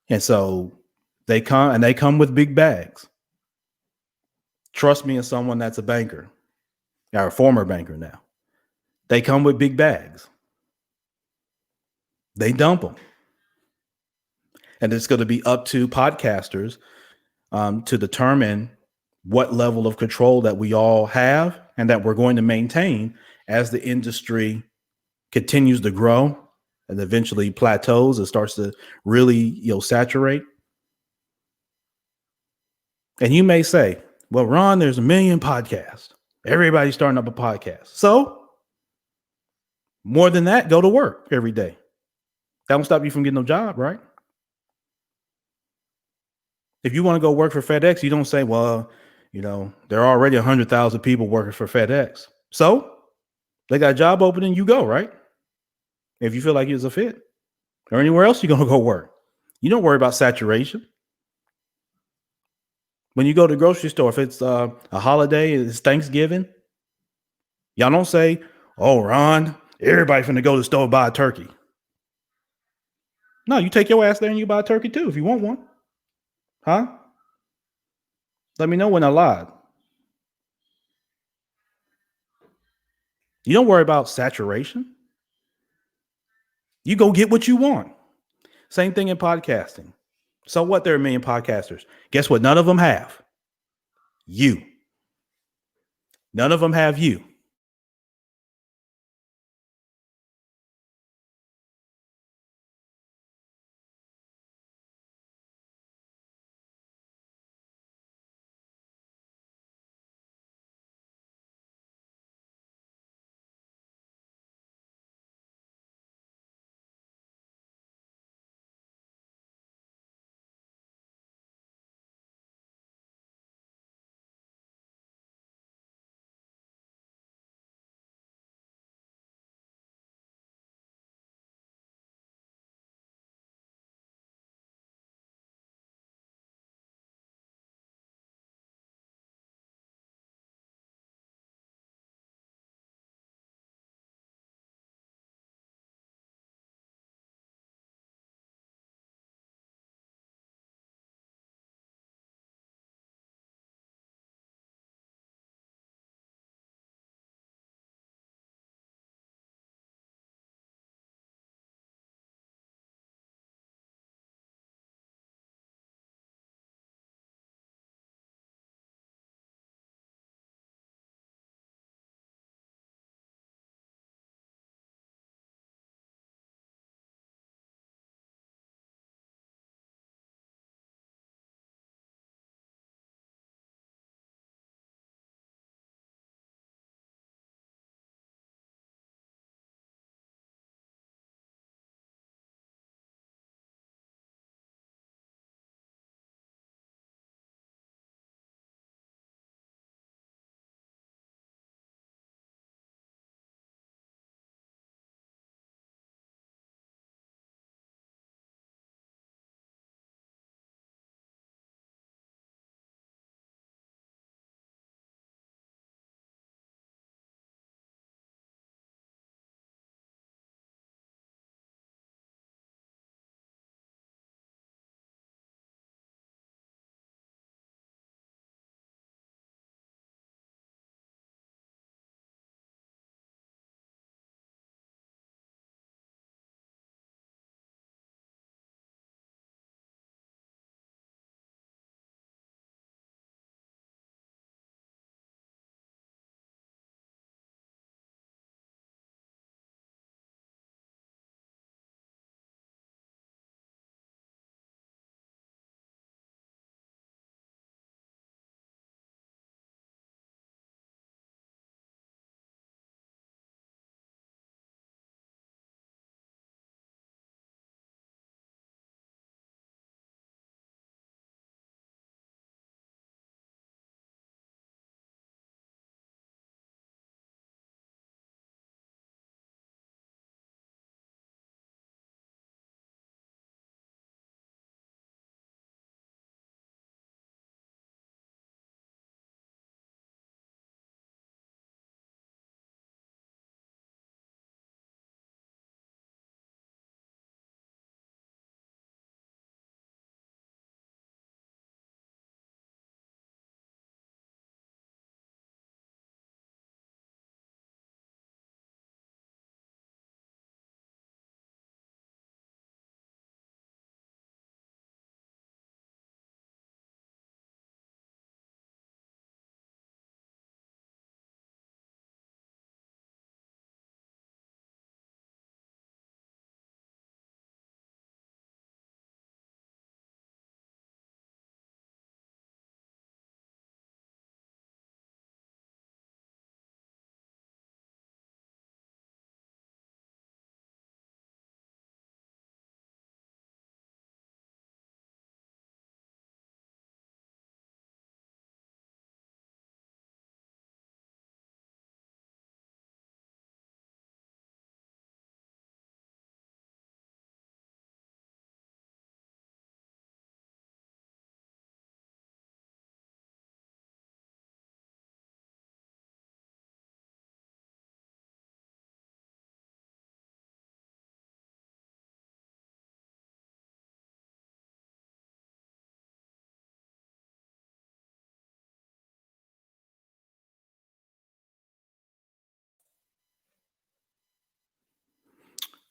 And so they come with big bags. Trust me, as someone that's a banker, or a former banker now, they come with big bags. They dump them. And it's going to be up to podcasters to determine what level of control that we all have and that we're going to maintain as the industry continues to grow and eventually plateaus and starts to really, saturate. And you may say, well, Ron, there's a million podcasts. Everybody's starting up a podcast. So more than that, go to work every day. That won't stop you from getting no job, right? If you want to go work for FedEx, you don't say, well, there are already 100,000 people working for FedEx. So they got a job opening, you go, right? If you feel like it's a fit or anywhere else you're going to go work. You don't worry about saturation. When you go to the grocery store, if it's a holiday, it's Thanksgiving, y'all don't say, oh, Ron, everybody finna go to the store and buy a turkey. No, you take your ass there and you buy a turkey too if you want one. Huh? Let me know when I lied. You don't worry about saturation. You go get what you want. Same thing in podcasting. So what? There are a million podcasters. Guess what? None of them have you. None of them have you.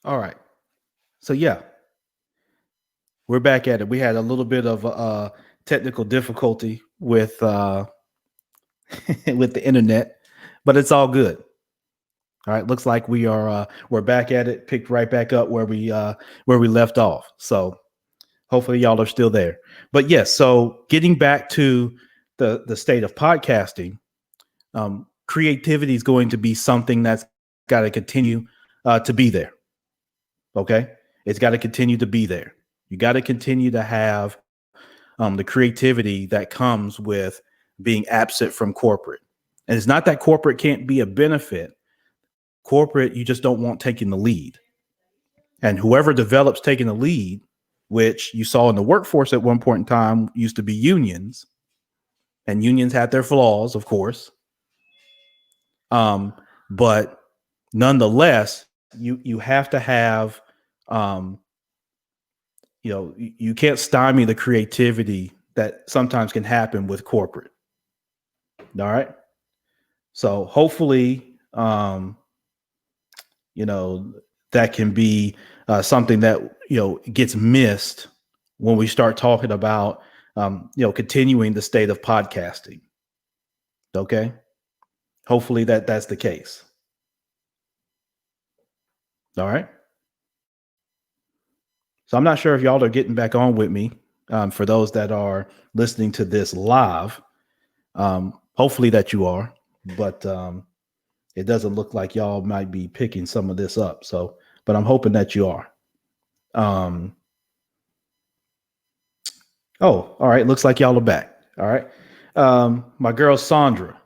All right. So yeah, we're back at it. We had a little bit of technical difficulty with with the internet, but it's all good. All right, looks like we're back at it, picked right back up where we left off. So hopefully y'all are still there. But yes, so getting back to the state of podcasting, creativity is going to be something that's got to continue to be there. Okay, it's got to continue to be there. You got to continue to have the creativity that comes with being absent from corporate. And it's not that corporate can't be a benefit. Corporate, you just don't want taking the lead. And whoever develops taking the lead, which you saw in the workforce at one point in time, used to be unions, and unions had their flaws, of course. But nonetheless, you have to have, you can't stymie the creativity that sometimes can happen with corporate. All right. So hopefully, that can be something that, gets missed when we start talking about, continuing the state of podcasting. Okay. Hopefully that's the case. All right. So I'm not sure if y'all are getting back on with me. For those that are listening to this live, hopefully that you are, but it doesn't look like y'all might be picking some of this up. So, but I'm hoping that you are. All right. Looks like y'all are back. All right. My girl, Sandra,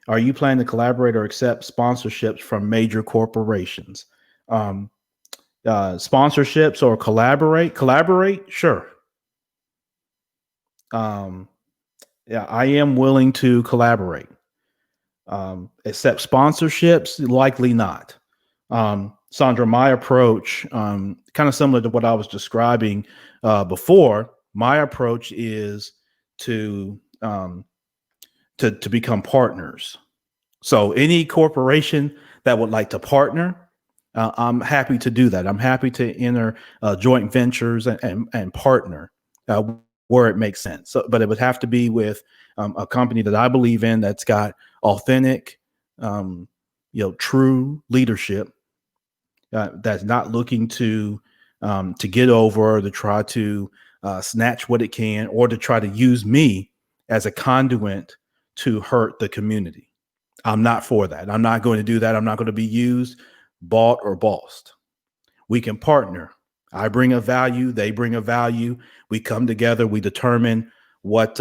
are you planning to collaborate or accept sponsorships from major corporations? Sponsorships or collaborate. Sure. Yeah, I am willing to collaborate. Accept sponsorships, likely not. Sandra, my approach, kind of similar to what I was describing before. My approach is to become partners. So any corporation that would like to partner, I'm happy to do that. I'm happy to enter joint ventures and partner where it makes sense. So, but it would have to be with a company that I believe in, that's got authentic, true leadership, that's not looking to get over or to try to snatch what it can, or to try to use me as a conduit to hurt the community. I'm not for that. I'm not going to do that. I'm not going to be used, bought, or bossed. We can partner. I bring a value, they bring a value. We come together, we determine what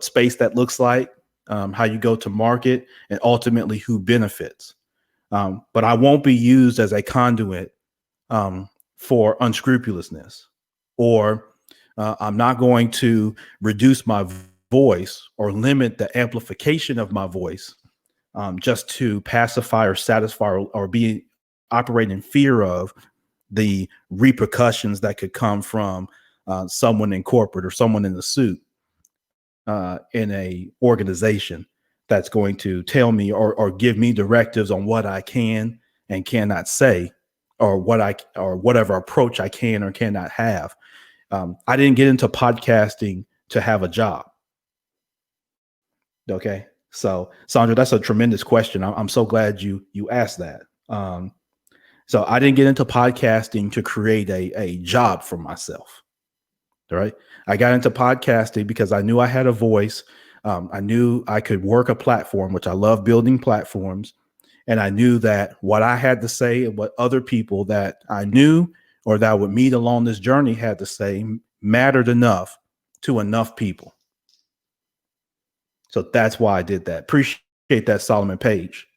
space that looks like, how you go to market, and ultimately who benefits. But I won't be used as a conduit for unscrupulousness, or I'm not going to reduce my voice or limit the amplification of my voice just to pacify or satisfy or be operate in fear of the repercussions that could come from someone in corporate or someone in the suit in a organization that's going to tell me or give me directives on what I can and cannot say, or whatever approach I can or cannot have. I didn't get into podcasting to have a job. Okay. So Sandra, that's a tremendous question. I'm so glad you asked that. So I didn't get into podcasting to create a job for myself. All right. I got into podcasting because I knew I had a voice. I knew I could work a platform, which I love building platforms. And I knew that what I had to say and what other people that I knew or that I would meet along this journey had to say mattered enough to enough people. So that's why I did that. Appreciate that, Solomon Page.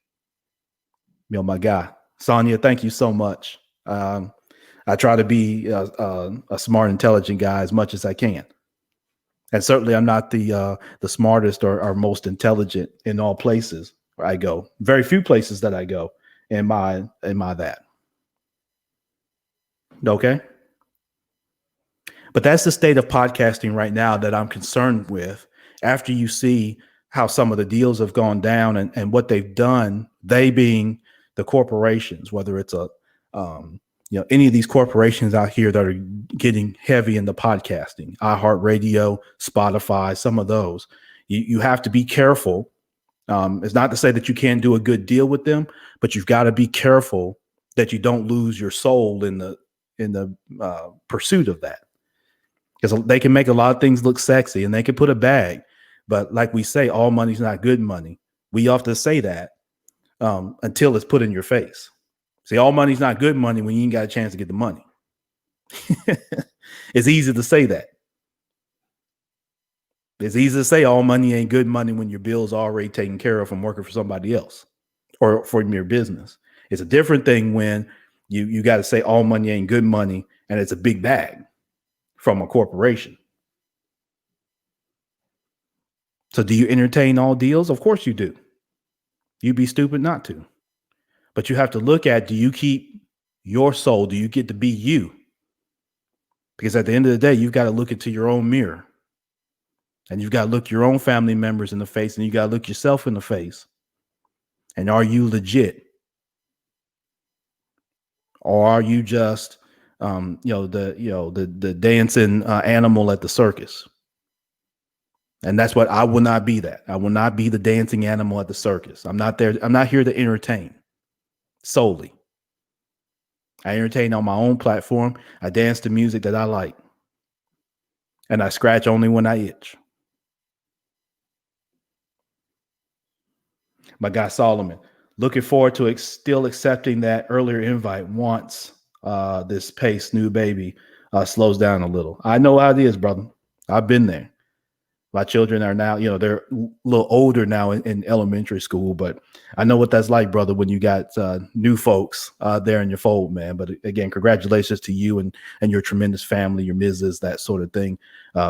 My guy. Sonia, thank you so much. I try to be a smart, intelligent guy as much as I can. And certainly I'm not the smartest or most intelligent in all places where I go. Very few places that I go am I that. Okay. But that's the state of podcasting right now that I'm concerned with. After you see how some of the deals have gone down and what they've done, they being the corporations, whether it's any of these corporations out here that are getting heavy into podcasting, iHeartRadio, Spotify, some of those, you have to be careful. It's not to say that you can't do a good deal with them, but you've got to be careful that you don't lose your soul in the pursuit of that, because they can make a lot of things look sexy and they can put a bag, but like we say, all money's not good money. We often say that until it's put in your face. See, all money's not good money when you ain't got a chance to get the money. It's easy to say that. It's easy to say all money ain't good money when your bill's already taken care of from working for somebody else or from your business. It's a different thing when you got to say all money ain't good money and it's a big bag from a corporation. So do you entertain all deals? Of course you do. You'd be stupid not to. But you have to look at, do you keep your soul? Do you get to be you? Because at the end of the day, you've got to look into your own mirror. And you've got to look your own family members in the face, and you got to look yourself in the face. And are you legit? Or are you just the dancing animal at the circus? And that's what I will not be. That I will not be the dancing animal at the circus. I'm not there. I'm not here to entertain solely. I entertain on my own platform. I dance to music that I like. And I scratch only when I itch. My guy Solomon, looking forward to still accepting that earlier invite once this pace new baby slows down a little. I know how it is, brother. I've been there. My children are now, they're a little older now in elementary school, but I know what that's like, brother, when you got new folks there in your fold, man. But again, congratulations to you and your tremendous family, your Mrs., that sort of thing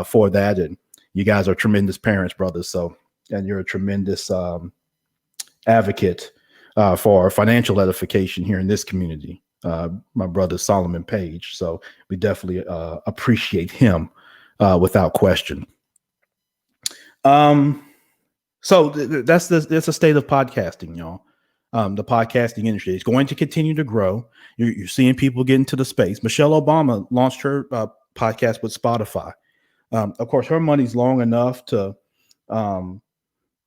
for that. And you guys are tremendous parents, brothers. So, and you're a tremendous advocate for financial edification here in this community, my brother Solomon Page. So we definitely appreciate him without question. So that's a state of podcasting, y'all. The podcasting industry is going to continue to grow. You're seeing people get into the space. Michelle Obama launched her podcast with Spotify. Of course, her money's long enough to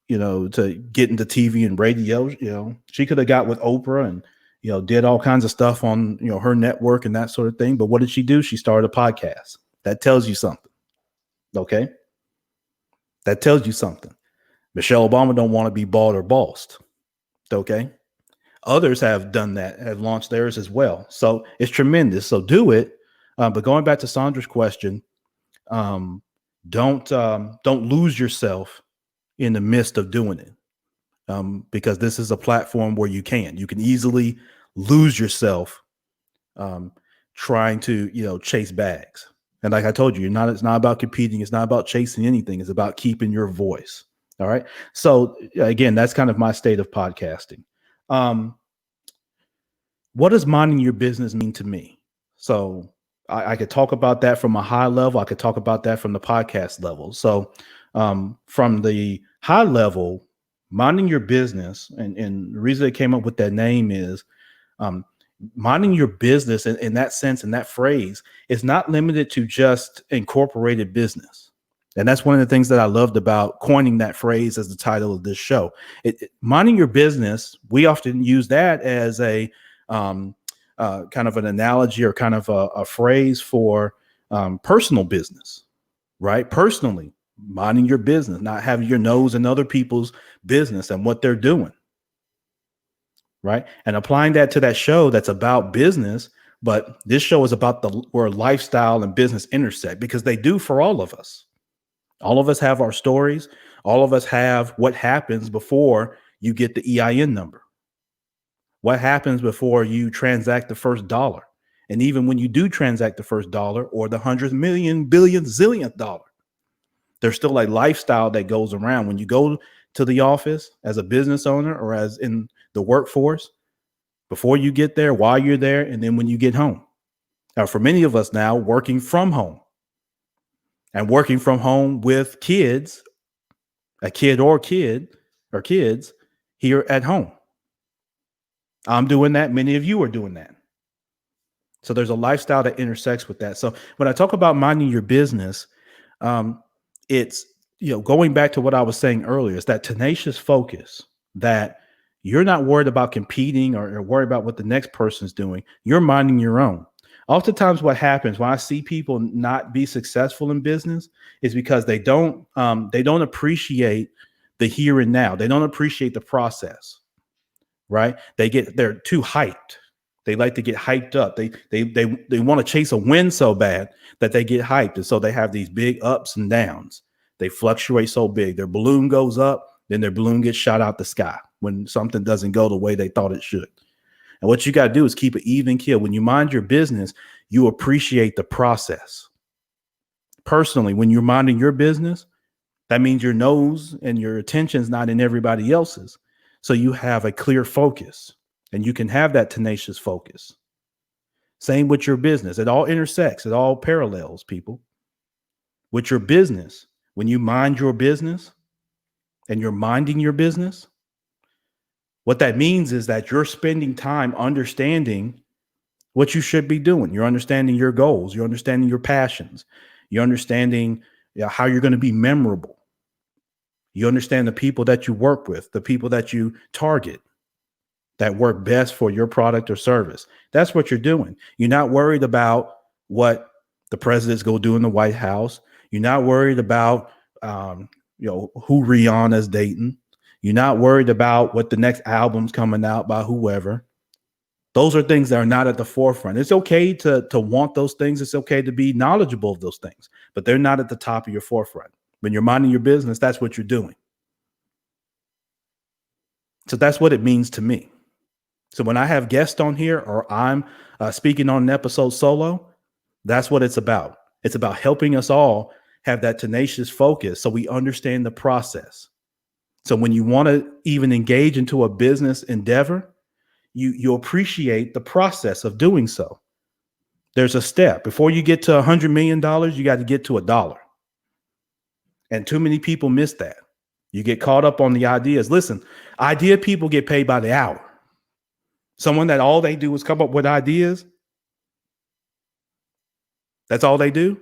get into TV and radio. She could have got with Oprah and, did all kinds of stuff on, her network and that sort of thing. But what did she do? She started a podcast. That tells you something. Okay. That tells you something. Michelle Obama don't want to be bought or bossed. Okay. Others have done that, have launched theirs as well. So it's tremendous. So do it. But going back to Sandra's question, don't lose yourself in the midst of doing it. Because this is a platform where you can easily lose yourself trying to, chase bags. And like I told you, it's not about competing. It's not about chasing anything. It's about keeping your voice. All right. So again, that's kind of my state of podcasting. What does minding your business mean to me? So I could talk about that from a high level. I could talk about that from the podcast level. So from the high level, minding your business, and the reason they came up with that name is minding your business in that sense, in that phrase, is not limited to just incorporated business. And that's one of the things that I loved about coining that phrase as the title of this show. Minding your business, we often use that as a kind of an analogy or kind of a phrase for personal business, right? Personally, minding your business, not having your nose in other people's business and what they're doing. Right. And applying that to that show that's about business. But this show is about where lifestyle and business intersect, because they do for all of us. All of us have our stories. All of us have what happens before you get the EIN number. What happens before you transact the first dollar? And even when you do transact the first dollar or the 100 million, billion, zillionth dollar, there's still a lifestyle that goes around when you go to the office as a business owner or as in the workforce, before you get there, while you're there, and then when you get home. Now, for many of us now, working from home and working from home with kids, a kid or kids here at home. I'm doing that. Many of you are doing that. So there's a lifestyle that intersects with that. So when I talk about minding your business, um, it's going back to what I was saying earlier. It's that tenacious focus that you're not worried about competing or worried about what the next person's doing. You're minding your own. Oftentimes, what happens when I see people not be successful in business is because they don't appreciate the here and now. They don't appreciate the process, right? They're too hyped. They like to get hyped up. They want to chase a win so bad that they get hyped, and so they have these big ups and downs. They fluctuate so big. Their balloon goes up, then their balloon gets shot out the sky when something doesn't go the way they thought it should. And what you got to do is keep an even keel. When you mind your business, you appreciate the process. Personally, when you're minding your business, that means your nose and your attention's not in everybody else's. So you have a clear focus and you can have that tenacious focus. Same with your business. It all intersects. It all parallels, people. With your business, when you mind your business and you're minding your business, what that means is that you're spending time understanding what you should be doing. You're understanding your goals. You're understanding your passions. You're understanding how you're going to be memorable. You understand the people that you work with, the people that you target that work best for your product or service. That's what you're doing. You're not worried about what the president's going to do in the White House. You're not worried about who Rihanna's dating. You're not worried about what the next album's coming out by whoever. Those are things that are not at the forefront. It's okay to want those things. It's okay to be knowledgeable of those things, but they're not at the top of your forefront. When you're minding your business, that's what you're doing. So that's what it means to me. So when I have guests on here or I'm speaking on an episode solo, that's what it's about. It's about helping us all have that tenacious focus so we understand the process. So when you want to even engage into a business endeavor, you appreciate the process of doing so. There's a step. Before you get to $100 million, you got to get to $1. And too many people miss that. You get caught up on the ideas. Listen, idea people get paid by the hour. Someone that all they do is come up with ideas, that's all they do.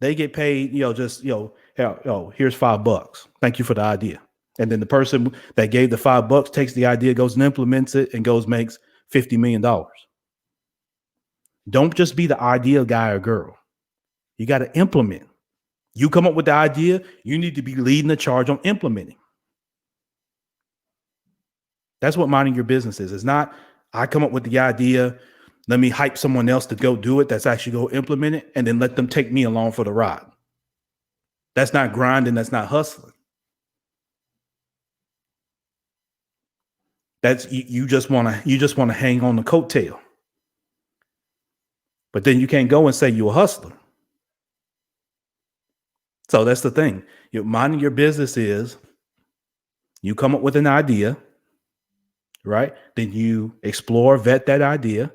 They get paid, here's $5. Thank you for the idea. And then the person that gave the $5 takes the idea, goes and implements it, and makes $50 million. Don't just be the idea guy or girl. You got to implement. You come up with the idea, you need to be leading the charge on implementing. That's what minding your business is. It's not, I come up with the idea, let me hype someone else to go do it, that's actually go implement it, and then let them take me along for the ride. That's not grinding, that's not hustling. That's you just want to hang on the coattail. But then you can't go and say you're a hustler. So that's the thing. You're minding your business is you come up with an idea, right? Then you explore, vet that idea.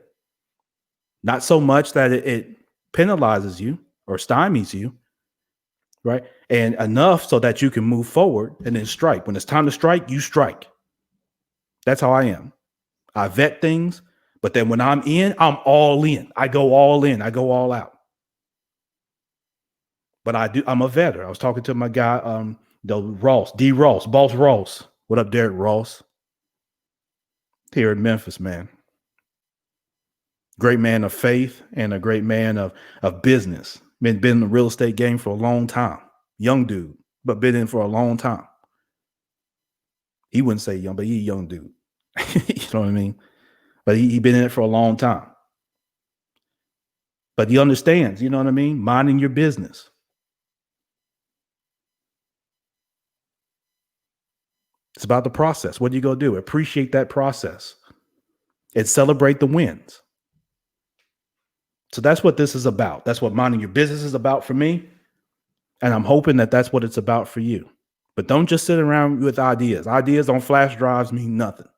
Not so much that it penalizes you or stymies you, right? And enough so that you can move forward and then strike. When it's time to strike, you strike. That's how I am. I vet things, but then when I'm I'm all in. I go all in. I go all out. But I'm a veteran. I was talking to my guy, Boss Ross. What up, Derek Ross? Here in Memphis, man. Great man of faith and a great man of business. Been in the real estate game for a long time. Young dude, but been in for a long time. He wouldn't say young, but he's a young dude. You know what I mean? But he been in it for a long time. But he understands, you know what I mean? Minding your business. It's about the process. What are you going to do? Appreciate that process and celebrate the wins. So that's what this is about. That's what minding your business is about for me. And I'm hoping that that's what it's about for you. But don't just sit around with ideas. Ideas on flash drives mean nothing.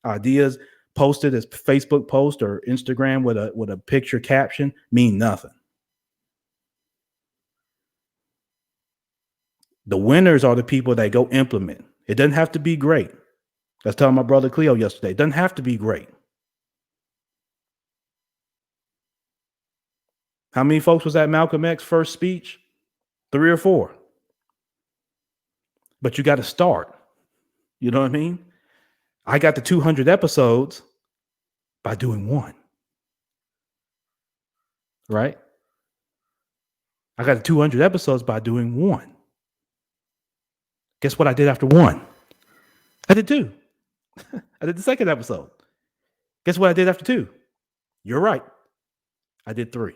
Ideas posted as Facebook post or Instagram with a picture caption mean nothing. The winners are the people that go implement. It doesn't have to be great. I was telling my brother Cleo yesterday, it doesn't have to be great. How many folks was at Malcolm X's first speech? 3 or 4. But you got to start. You know what I mean? I got the 200 episodes by doing one. Right? I got the 200 episodes by doing one. Guess what I did after one? I did 2. I did the second episode. Guess what I did after 2? You're right. I did 3.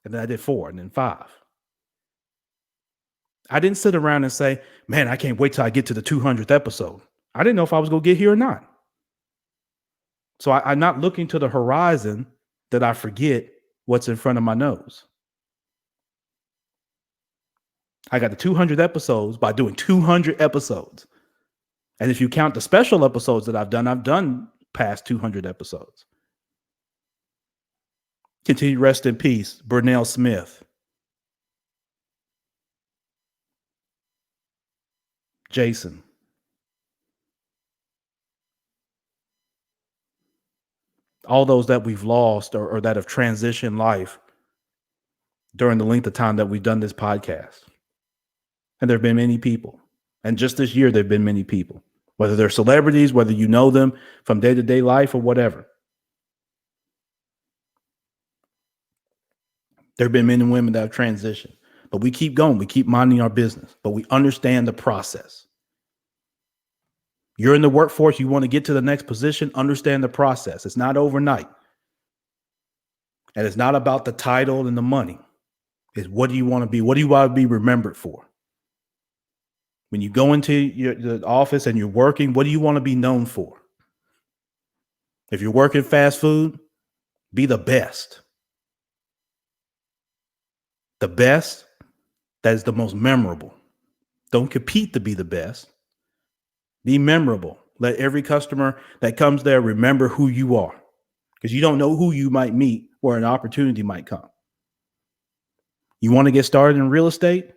And then I did 4 and then 5. I didn't sit around and say, man, I can't wait till I get to the 200th episode. I didn't know if I was going to get here or not. So I'm not looking to the horizon that I forget what's in front of my nose. I got the 200 episodes by doing 200 episodes. And if you count the special episodes that I've done past 200 episodes. Continue to rest in peace, Burnell Smith. Jason. All those that we've lost or that have transitioned life during the length of time that we've done this podcast. And there have been many people. And just this year, there have been many people. Whether they're celebrities, whether you know them from day-to-day life or whatever. There have been men and women that have transitioned. But we keep going. We keep minding our business. But we understand the process. You're in the workforce. You want to get to the next position. Understand the process. It's not overnight. And it's not about the title and the money. It's what do you want to be? What do you want to be remembered for? When you go into the office and you're working, what do you want to be known for? If you're working fast food, be the best. The best that is the most memorable. Don't compete to be the best. Be memorable. Let every customer that comes there remember who you are, because you don't know who you might meet where an opportunity might come. You want to get started in real estate?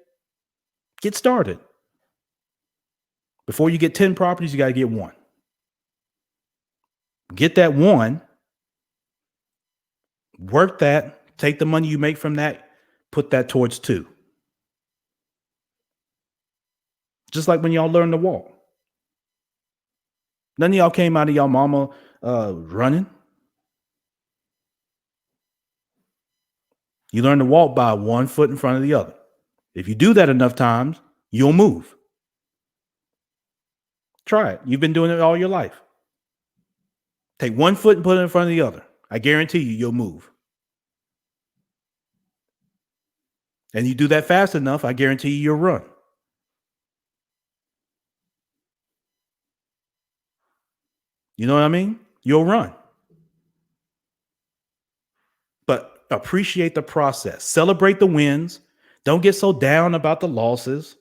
Get started. Before you get 10 properties, you got to get 1. Get that 1. Work that. Take the money you make from that. Put that towards 2. Just like when y'all learn to walk. None of y'all came out of y'all mama running. You learn to walk by 1 foot in front of the other. If you do that enough times, you'll move. Try it. You've been doing it all your life. Take 1 foot and put it in front of the other. I guarantee you'll move. And you do that fast enough, I guarantee you'll run. You know what I mean? You'll run. But appreciate the process. Celebrate the wins. Don't get so down about the losses.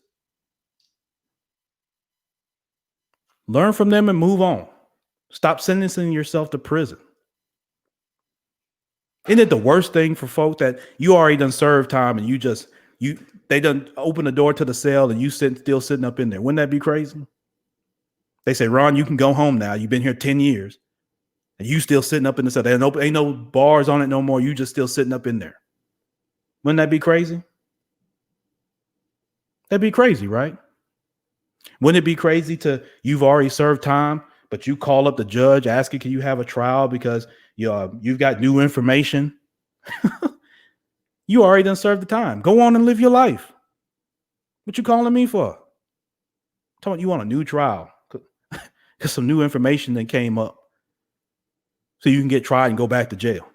Learn from them and move on. Stop sentencing yourself to prison. Isn't it the worst thing for folk that you already done served time and they done open the door to the cell and you still sitting up in there? Wouldn't that be crazy? They say, Ron, you can go home now. You've been here 10 years and you still sitting up in the cell. There ain't no bars on it no more. You just still sitting up in there. Wouldn't that be crazy? That'd be crazy, right? Wouldn't it be crazy you've already served time, but you call up the judge asking, can you have a trial because you've got new information? You already done served the time. Go on and live your life. What you calling me for? Talking you want a new trial because some new information that came up so you can get tried and go back to jail.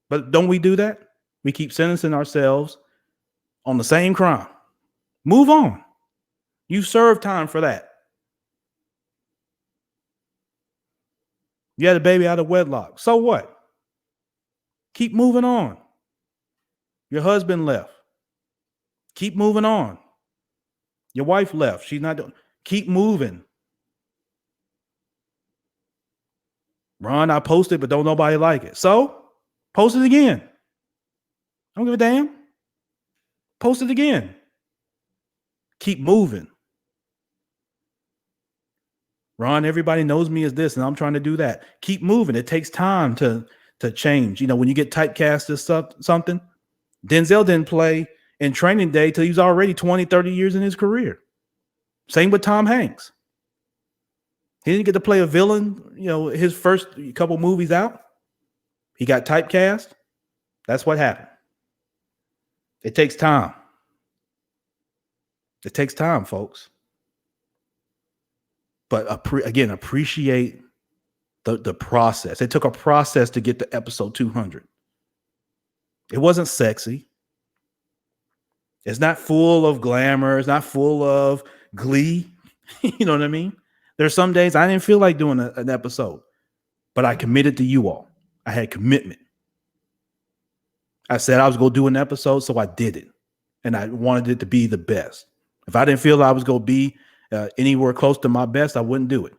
But don't we do that? We keep sentencing ourselves on the same crime. Move on. You served time for that. You had a baby out of wedlock. So what? Keep moving on. Your husband left. Keep moving on. Your wife left. She's not doing. Keep moving. Ron, I posted, but don't nobody like it. So post it again. I don't give a damn. Post it again. Keep moving. Ron, everybody knows me as this, and I'm trying to do that. Keep moving. It takes time to to change. When you get typecast as something, Denzel didn't play in Training Day till he was already 20, 30 years in his career. Same with Tom Hanks. He didn't get to play a villain, his first couple movies out. He got typecast. That's what happened. It takes time. It takes time, folks. But again, appreciate the process. It took a process to get to episode 200. It wasn't sexy. It's not full of glamour. It's not full of glee. You know what I mean? There's some days I didn't feel like doing an episode, but I committed to you all. I had commitment. I said I was going to do an episode, so I did it. And I wanted it to be the best. If I didn't feel I was going to be anywhere close to my best, I wouldn't do it.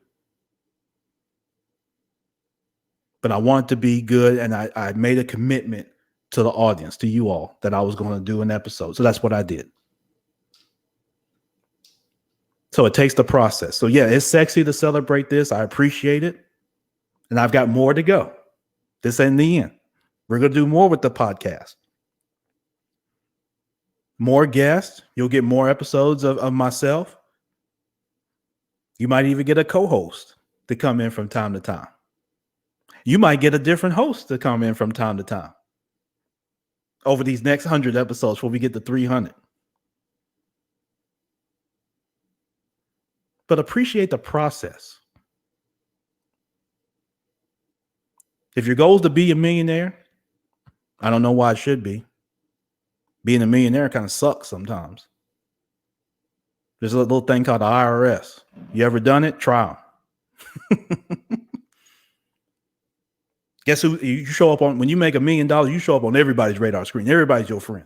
But I wanted to be good, and I made a commitment to the audience, to you all, that I was going to do an episode. So that's what I did. So it takes the process. So yeah, it's sexy to celebrate this. I appreciate it. And I've got more to go. This ain't the end. We're going to do more with the podcast. More guests. You'll get more episodes of myself. You might even get a co-host to come in from time to time. You might get a different host to come in from time to time over these next 100 episodes before we get to 300. But appreciate the process. If your goal is to be a millionaire, I don't know why it should be. Being a millionaire kind of sucks sometimes. There's a little thing called the IRS. You ever done it? Try them. Guess who you show up on when you make $1 million? You show up on everybody's radar screen. Everybody's your friend,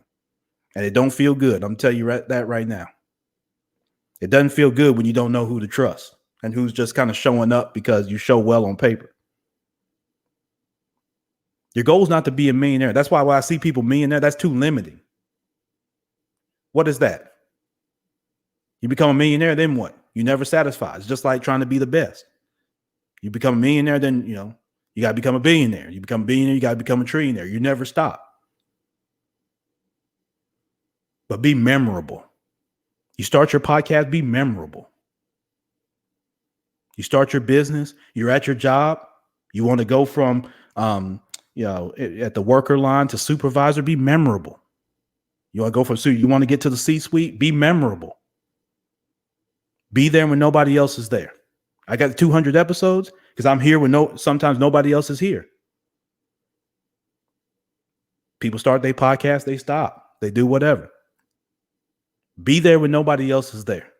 and it don't feel good. I'm telling you that right now. It doesn't feel good when you don't know who to trust and who's just kind of showing up because you show well on paper. Your goal is not to be a millionaire. That's why when I see people millionaire, that's too limiting. What is that? You become a millionaire, then what? You never satisfy. It's just like trying to be the best. You become a millionaire, then you got to become a billionaire. You become a billionaire, you got to become a trillionaire. You never stop. But be memorable. You start your podcast, be memorable. You start your business, you're at your job, you want to go from at the worker line to supervisor, be memorable. You want to go from you want to get to the C-suite, be memorable. Be there when nobody else is there. I got 200 episodes because I'm here when sometimes nobody else is here. People start their podcast, they stop, they do whatever. Be there when nobody else is there.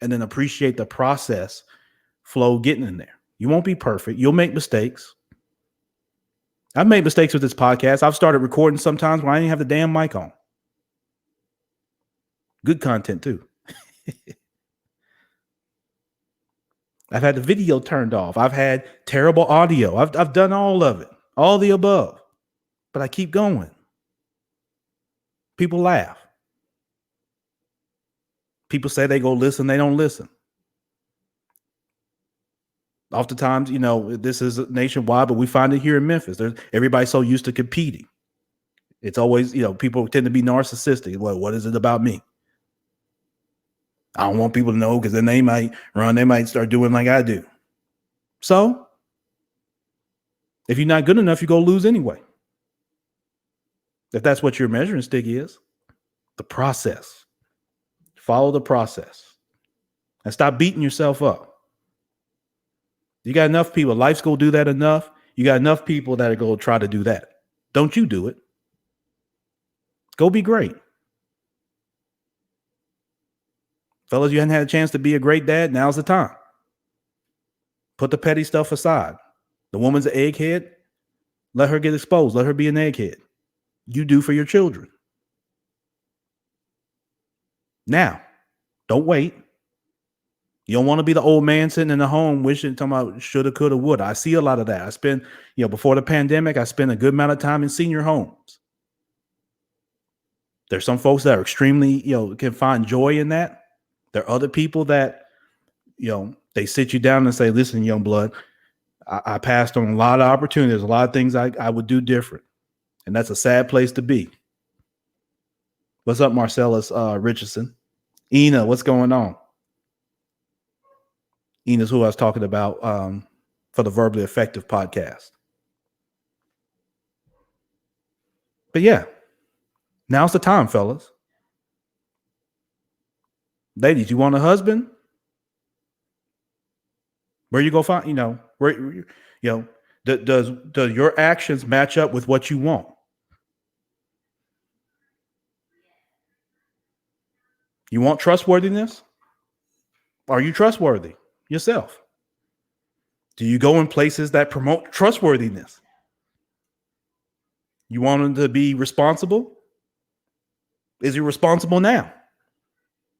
And then appreciate the process flow getting in there. You won't be perfect. You'll make mistakes. I've made mistakes with this podcast. I've started recording sometimes when I didn't have the damn mic on. Good content too. I've had the video turned off. I've had terrible audio. I've done all of it, all the above. But I keep going. People laugh. People say they go listen, they don't listen. Oftentimes, this is nationwide, but we find it here in Memphis. Everybody's so used to competing. It's always, people tend to be narcissistic. Well, what is it about me? I don't want people to know because then they might start doing like I do. So if you're not good enough, you're going to lose anyway. If that's what your measuring stick is, the process. Follow the process and stop beating yourself up. You got enough people. Life's going to do that enough. You got enough people that are going to try to do that. Don't you do it. Go be great. Fellas, you hadn't had a chance to be a great dad. Now's the time. Put the petty stuff aside. The woman's an egghead. Let her get exposed. Let her be an egghead. You do for your children. Now, don't wait. You don't want to be the old man sitting in the home wishing, talking about shoulda, coulda, woulda. I see a lot of that. I spent, before the pandemic, I spent a good amount of time in senior homes. There's some folks that are extremely, can find joy in that. There are other people that, they sit you down and say, listen, young blood, I passed on a lot of opportunities, a lot of things I would do different. And that's a sad place to be. What's up, Marcellus Richardson? Ina, what's going on? Ina's who I was talking about for the Verbally Effective podcast. But yeah, now's the time, fellas. Ladies, you want a husband? Where you go find, does your actions match up with what you want? You want trustworthiness? Are you trustworthy yourself? Do you go in places that promote trustworthiness? You want him to be responsible? Is he responsible now?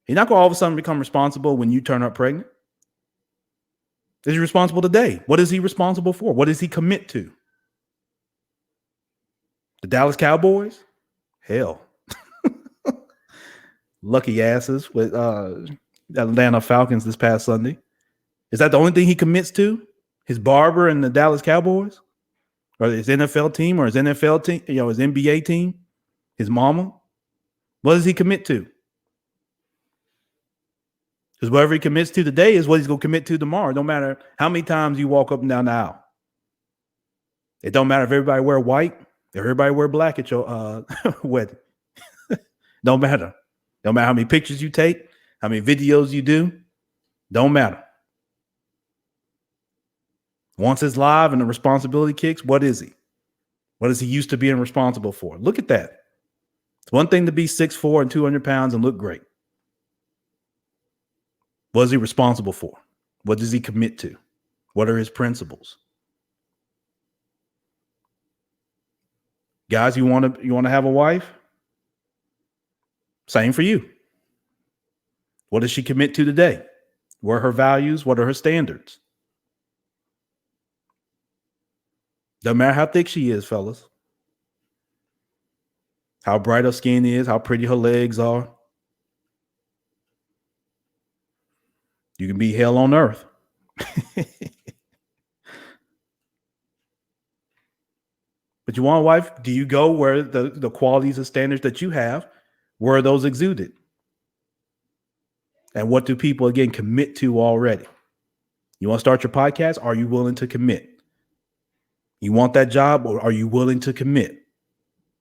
He's not going to all of a sudden become responsible when you turn up pregnant. Is he responsible today? What is he responsible for? What does he commit to? The Dallas Cowboys? Hell. Lucky asses with Atlanta Falcons this past Sunday. Is that the only thing he commits to? His barber and the Dallas Cowboys? Or his NFL team or his NFL team, his NBA team? His mama? What does he commit to? Because whatever he commits to today is what he's going to commit to tomorrow. No matter how many times you walk up and down the aisle. It don't matter if everybody wear white or everybody wear black at your wedding. Don't matter. Don't matter how many pictures you take, how many videos you do. Don't matter. Once it's live and the responsibility kicks, what is he? What is he used to being responsible for? Look at that. It's one thing to be 6'4" and 200 pounds and look great. What is he responsible for? What does he commit to? What are his principles? Guys, you want to have a wife? Same for you. What does she commit to today? What are her values? What are her standards? Doesn't matter how thick she is, fellas. How bright her skin is, how pretty her legs are. You can be hell on earth. But you want a wife? Do you go where the qualities and standards that you have, where are those exuded? And what do people, again, commit to already? You want to start your podcast? Are you willing to commit? You want that job, or are you willing to commit?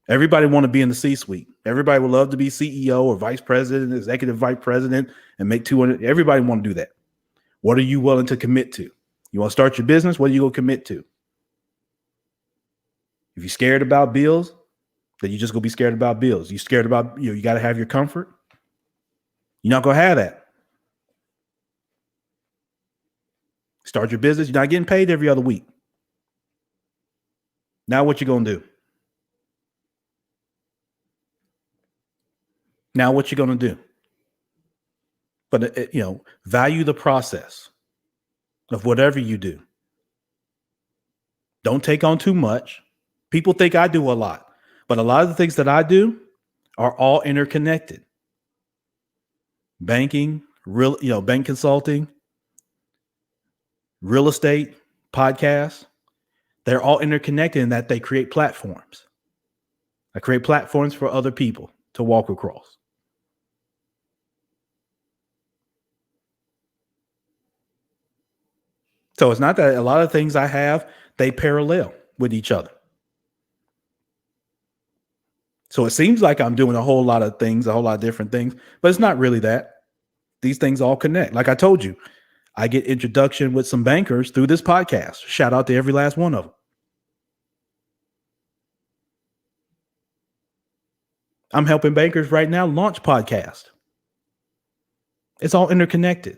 Everybody want to be in the C-suite. Everybody would love to be CEO or vice president, executive vice president, and make 200. Everybody want to do that. What are you willing to commit to? You want to start your business? What are you going to commit to? If you're scared about bills, then you're just going to be scared about bills. You're scared about, you got to have your comfort. You're not going to have that. Start your business. You're not getting paid every other week. Now what you going to do? Now what you going to do? But, value the process of whatever you do. Don't take on too much. People think I do a lot, but a lot of the things that I do are all interconnected. Banking, bank consulting, real estate, podcasts, they're all interconnected in that they create platforms. I create platforms for other people to walk across. So it's not that a lot of things I have, they parallel with each other. So it seems like I'm doing a whole lot of things, a whole lot of different things, but it's not really that. These things all connect. Like I told you, I get introduction with some bankers through this podcast. Shout out to every last one of them. I'm helping bankers right now launch podcasts. It's all interconnected.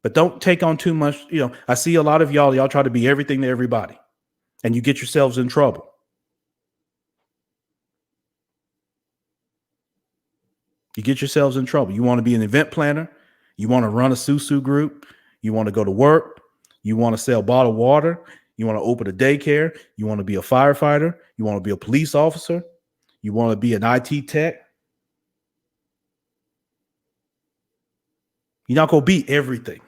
But don't take on too much. I see a lot of y'all try to be everything to everybody, and you get yourselves in trouble. You get yourselves in trouble. You want to be an event planner. You want to run a Susu group. You want to go to work. You want to sell bottled water. You want to open a daycare. You want to be a firefighter. You want to be a police officer. You want to be an IT tech. You're not going to be everything.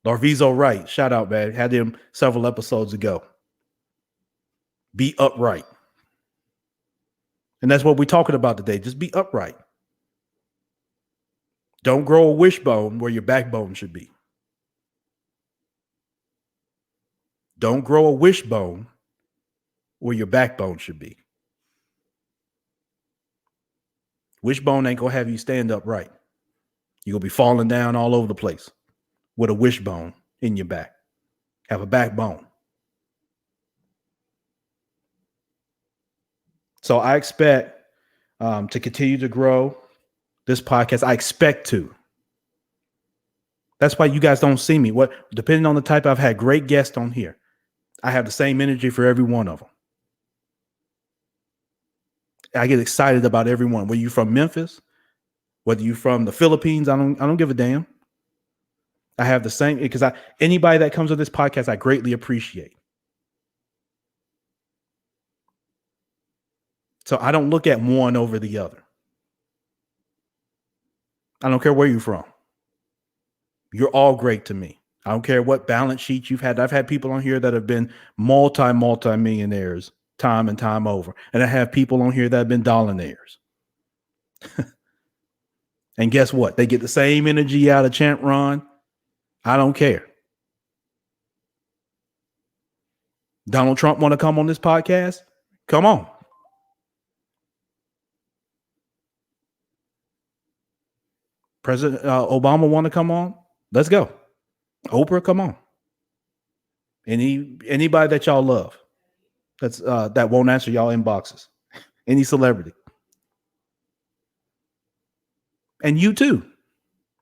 Larvizo Wright, shout out, man. Had him several episodes ago. Be upright. And that's what we're talking about today. Just be upright. Don't grow a wishbone where your backbone should be. Don't grow a wishbone where your backbone should be. Wishbone ain't going to have you stand upright. You're going to be falling down all over the place with a wishbone in your back. Have a backbone. So I expect to continue to grow this podcast. I expect to. That's why you guys don't see me. Depending on the type, I've had great guests on here. I have the same energy for every one of them. I get excited about everyone. Whether you're from Memphis, whether you're from the Philippines, I don't give a damn. I have the same, because anybody that comes to this podcast, I greatly appreciate. So I don't look at one over the other. I don't care where you're from. You're all great to me. I don't care what balance sheet you've had. I've had people on here that have been multi-millionaires time and time over. And I have people on here that have been dollionaires. And guess what? They get the same energy out of Champ Ron. I don't care. Donald Trump want to come on this podcast? Come on. President Obama want to come on? Let's go. Oprah, come on. Anybody that y'all love that won't answer y'all inboxes. Any celebrity. And you too,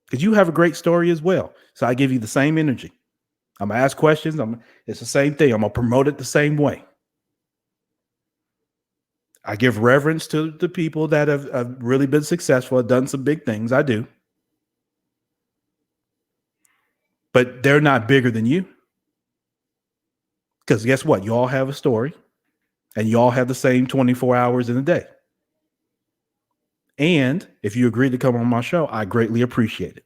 because you have a great story as well. So I give you the same energy. I'm going to ask questions. It's the same thing. I'm going to promote it the same way. I give reverence to the people that have really been successful, have done some big things. I do. But they're not bigger than you. Because guess what? You all have a story. And you all have the same 24 hours in a day. And if you agree to come on my show, I greatly appreciate it.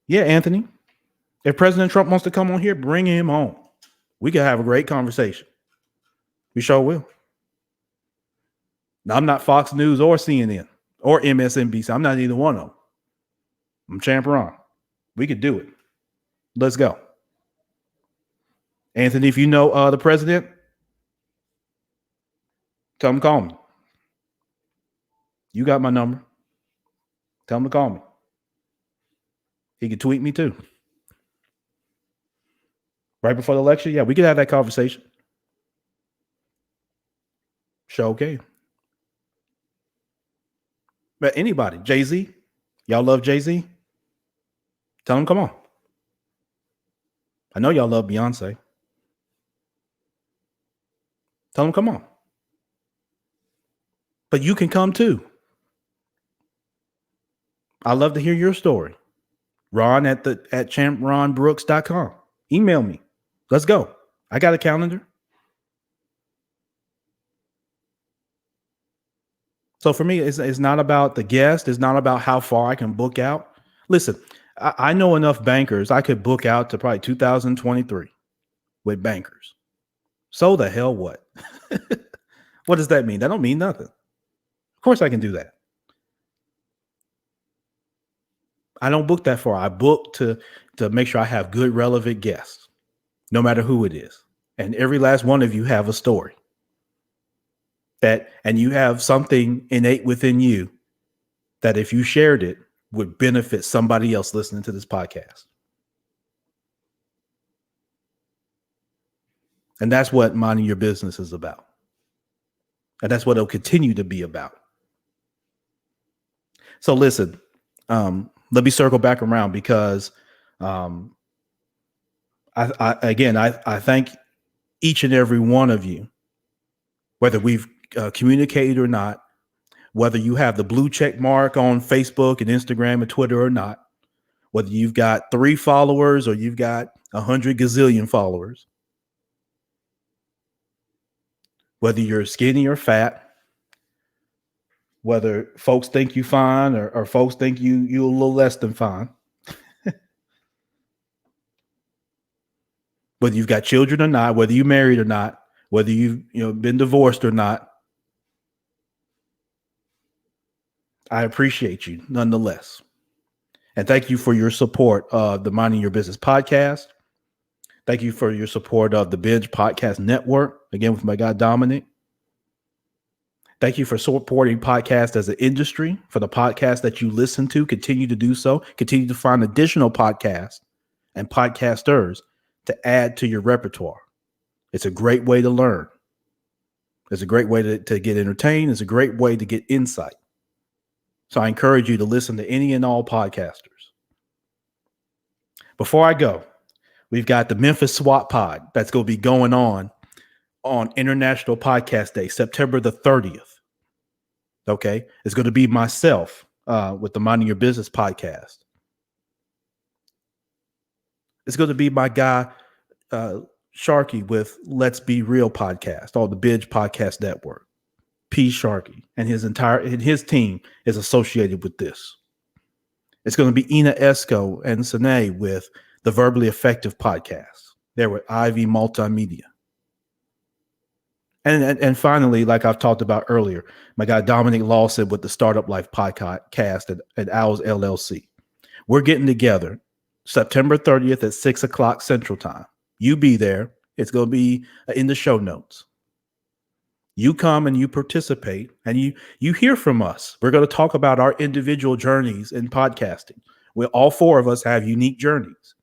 Yeah, Anthony. If President Trump wants to come on here, bring him on. We can have a great conversation. We sure will. Now, I'm not Fox News or CNN or MSNBC. I'm not either one of them. I'm Champ Ron. We could do it. Let's go. Anthony, if you know the president, tell him to call me. You got my number. Tell him to call me. He could tweet me too. Right before the election, yeah, we could have that conversation. Sure, okay. But anybody, Jay-Z, y'all love Jay-Z? Tell him, come on. I know y'all love Beyonce. Tell him, come on. But you can come too. I'd love to hear your story. Ron at champronbrooks.com. Email me. Let's go. I got a calendar. So for me, it's not about the guest. It's not about how far I can book out. Listen, I know enough bankers. I could book out to probably 2023 with bankers. So the hell what? What does that mean? That don't mean nothing. Of course I can do that. I don't book that far. I book to make sure I have good, relevant guests, no matter who it is. And every last one of you have a story. And you have something innate within you that if you shared it would benefit somebody else listening to this podcast. And that's what minding your business is about. And that's what it'll continue to be about. So listen, let me circle back around because I thank each and every one of you, whether we've communicated or not, whether you have the blue check mark on Facebook and Instagram and Twitter or not, whether you've got 3 followers or you've got 100 gazillion followers, whether you're skinny or fat, whether folks think you fine or folks think you a little less than fine. Whether you've got children or not, whether you're married or not, whether you've been divorced or not, I appreciate you nonetheless. And thank you for your support of the Minding Your Business podcast. Thank you for your support of the Binge Podcast Network, again, with my guy, Dominic. Thank you for supporting podcasts as an industry. For the podcast that you listen to, continue to do so. Continue to find additional podcasts and podcasters to add to your repertoire. It's a great way to learn. It's a great way to get entertained. It's a great way to get insight. So I encourage you to listen to any and all podcasters. Before I go, we've got the Memphis SWAT Pod that's going to be going on International Podcast Day, September the 30th. Okay. It's going to be myself with the Minding Your Business podcast. It's going to be my guy, Sharky, with Let's Be Real podcast, or the Binge Podcast Network. P. Sharky and his team is associated with this. It's going to be Ina Esco and Sine with the Verbally Effective podcast. They're with Ivy Multimedia. And finally, like I've talked about earlier, my guy Dominic Lawson with the Startup Life podcast at Owls LLC. We're getting together September 30th at 6 o'clock Central Time. You be there. It's going to be in the show notes. You come and you participate and you hear from us. We're going to talk about our individual journeys in podcasting. All four of us have unique journeys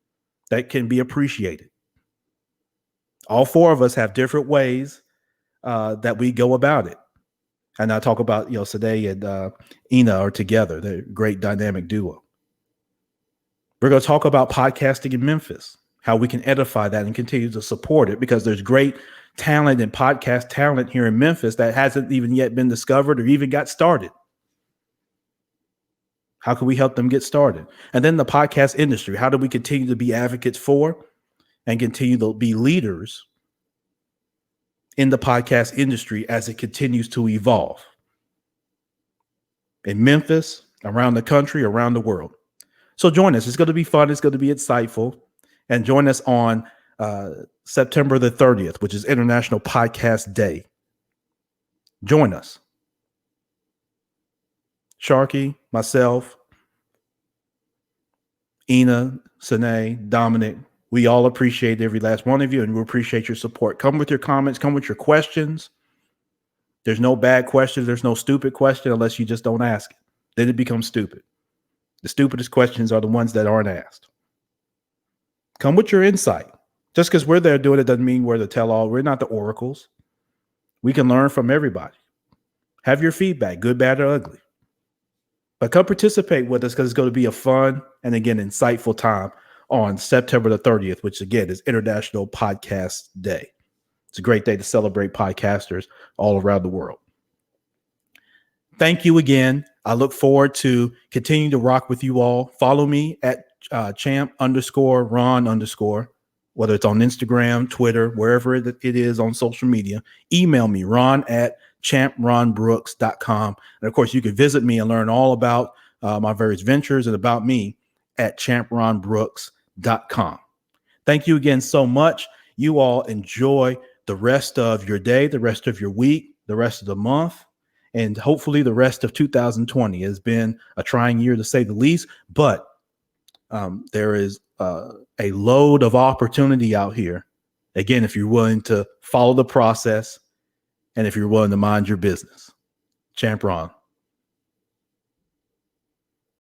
that can be appreciated. All four of us have different ways that we go about it. And I talk about, Sade and Ina are together. They're a great dynamic duo. We're going to talk about podcasting in Memphis, how we can edify that and continue to support it, because there's great talent and podcast talent here in Memphis that hasn't even yet been discovered or even got started. How can we help them get started? And then the podcast industry. How do we continue to be advocates for and continue to be leaders in the podcast industry as it continues to evolve in Memphis, around the country, around the world? So join us. It's going to be fun. It's going to be insightful. And join us on September the 30th, which is International Podcast Day. Join us. Sharky, myself, Ina, Sine, Dominic, we all appreciate every last one of you, and we appreciate your support. Come with your comments. Come with your questions. There's no bad questions. There's no stupid question unless you just don't ask it. Then it becomes stupid. The stupidest questions are the ones that aren't asked. Come with your insight. Just because we're there doing it doesn't mean we're the tell-all. We're not the oracles. We can learn from everybody. Have your feedback, good, bad, or ugly. But come participate with us, because it's going to be a fun and, again, insightful time on September the 30th, which, again, is International Podcast Day. It's a great day to celebrate podcasters all around the world. Thank you again. I look forward to continuing to rock with you all. Follow me at champ_Ron_, whether it's on Instagram, Twitter, wherever it is on social media. Email me, ron@champronbrooks.com. And of course, you can visit me and learn all about my various ventures and about me at champronbrooks.com. Thank you again so much. You all enjoy the rest of your day, the rest of your week, the rest of the month, and hopefully the rest of 2020. It has been a trying year, to say the least, but there is a load of opportunity out here. Again, if you're willing to follow the process and if you're willing to mind your business. Champ Ron.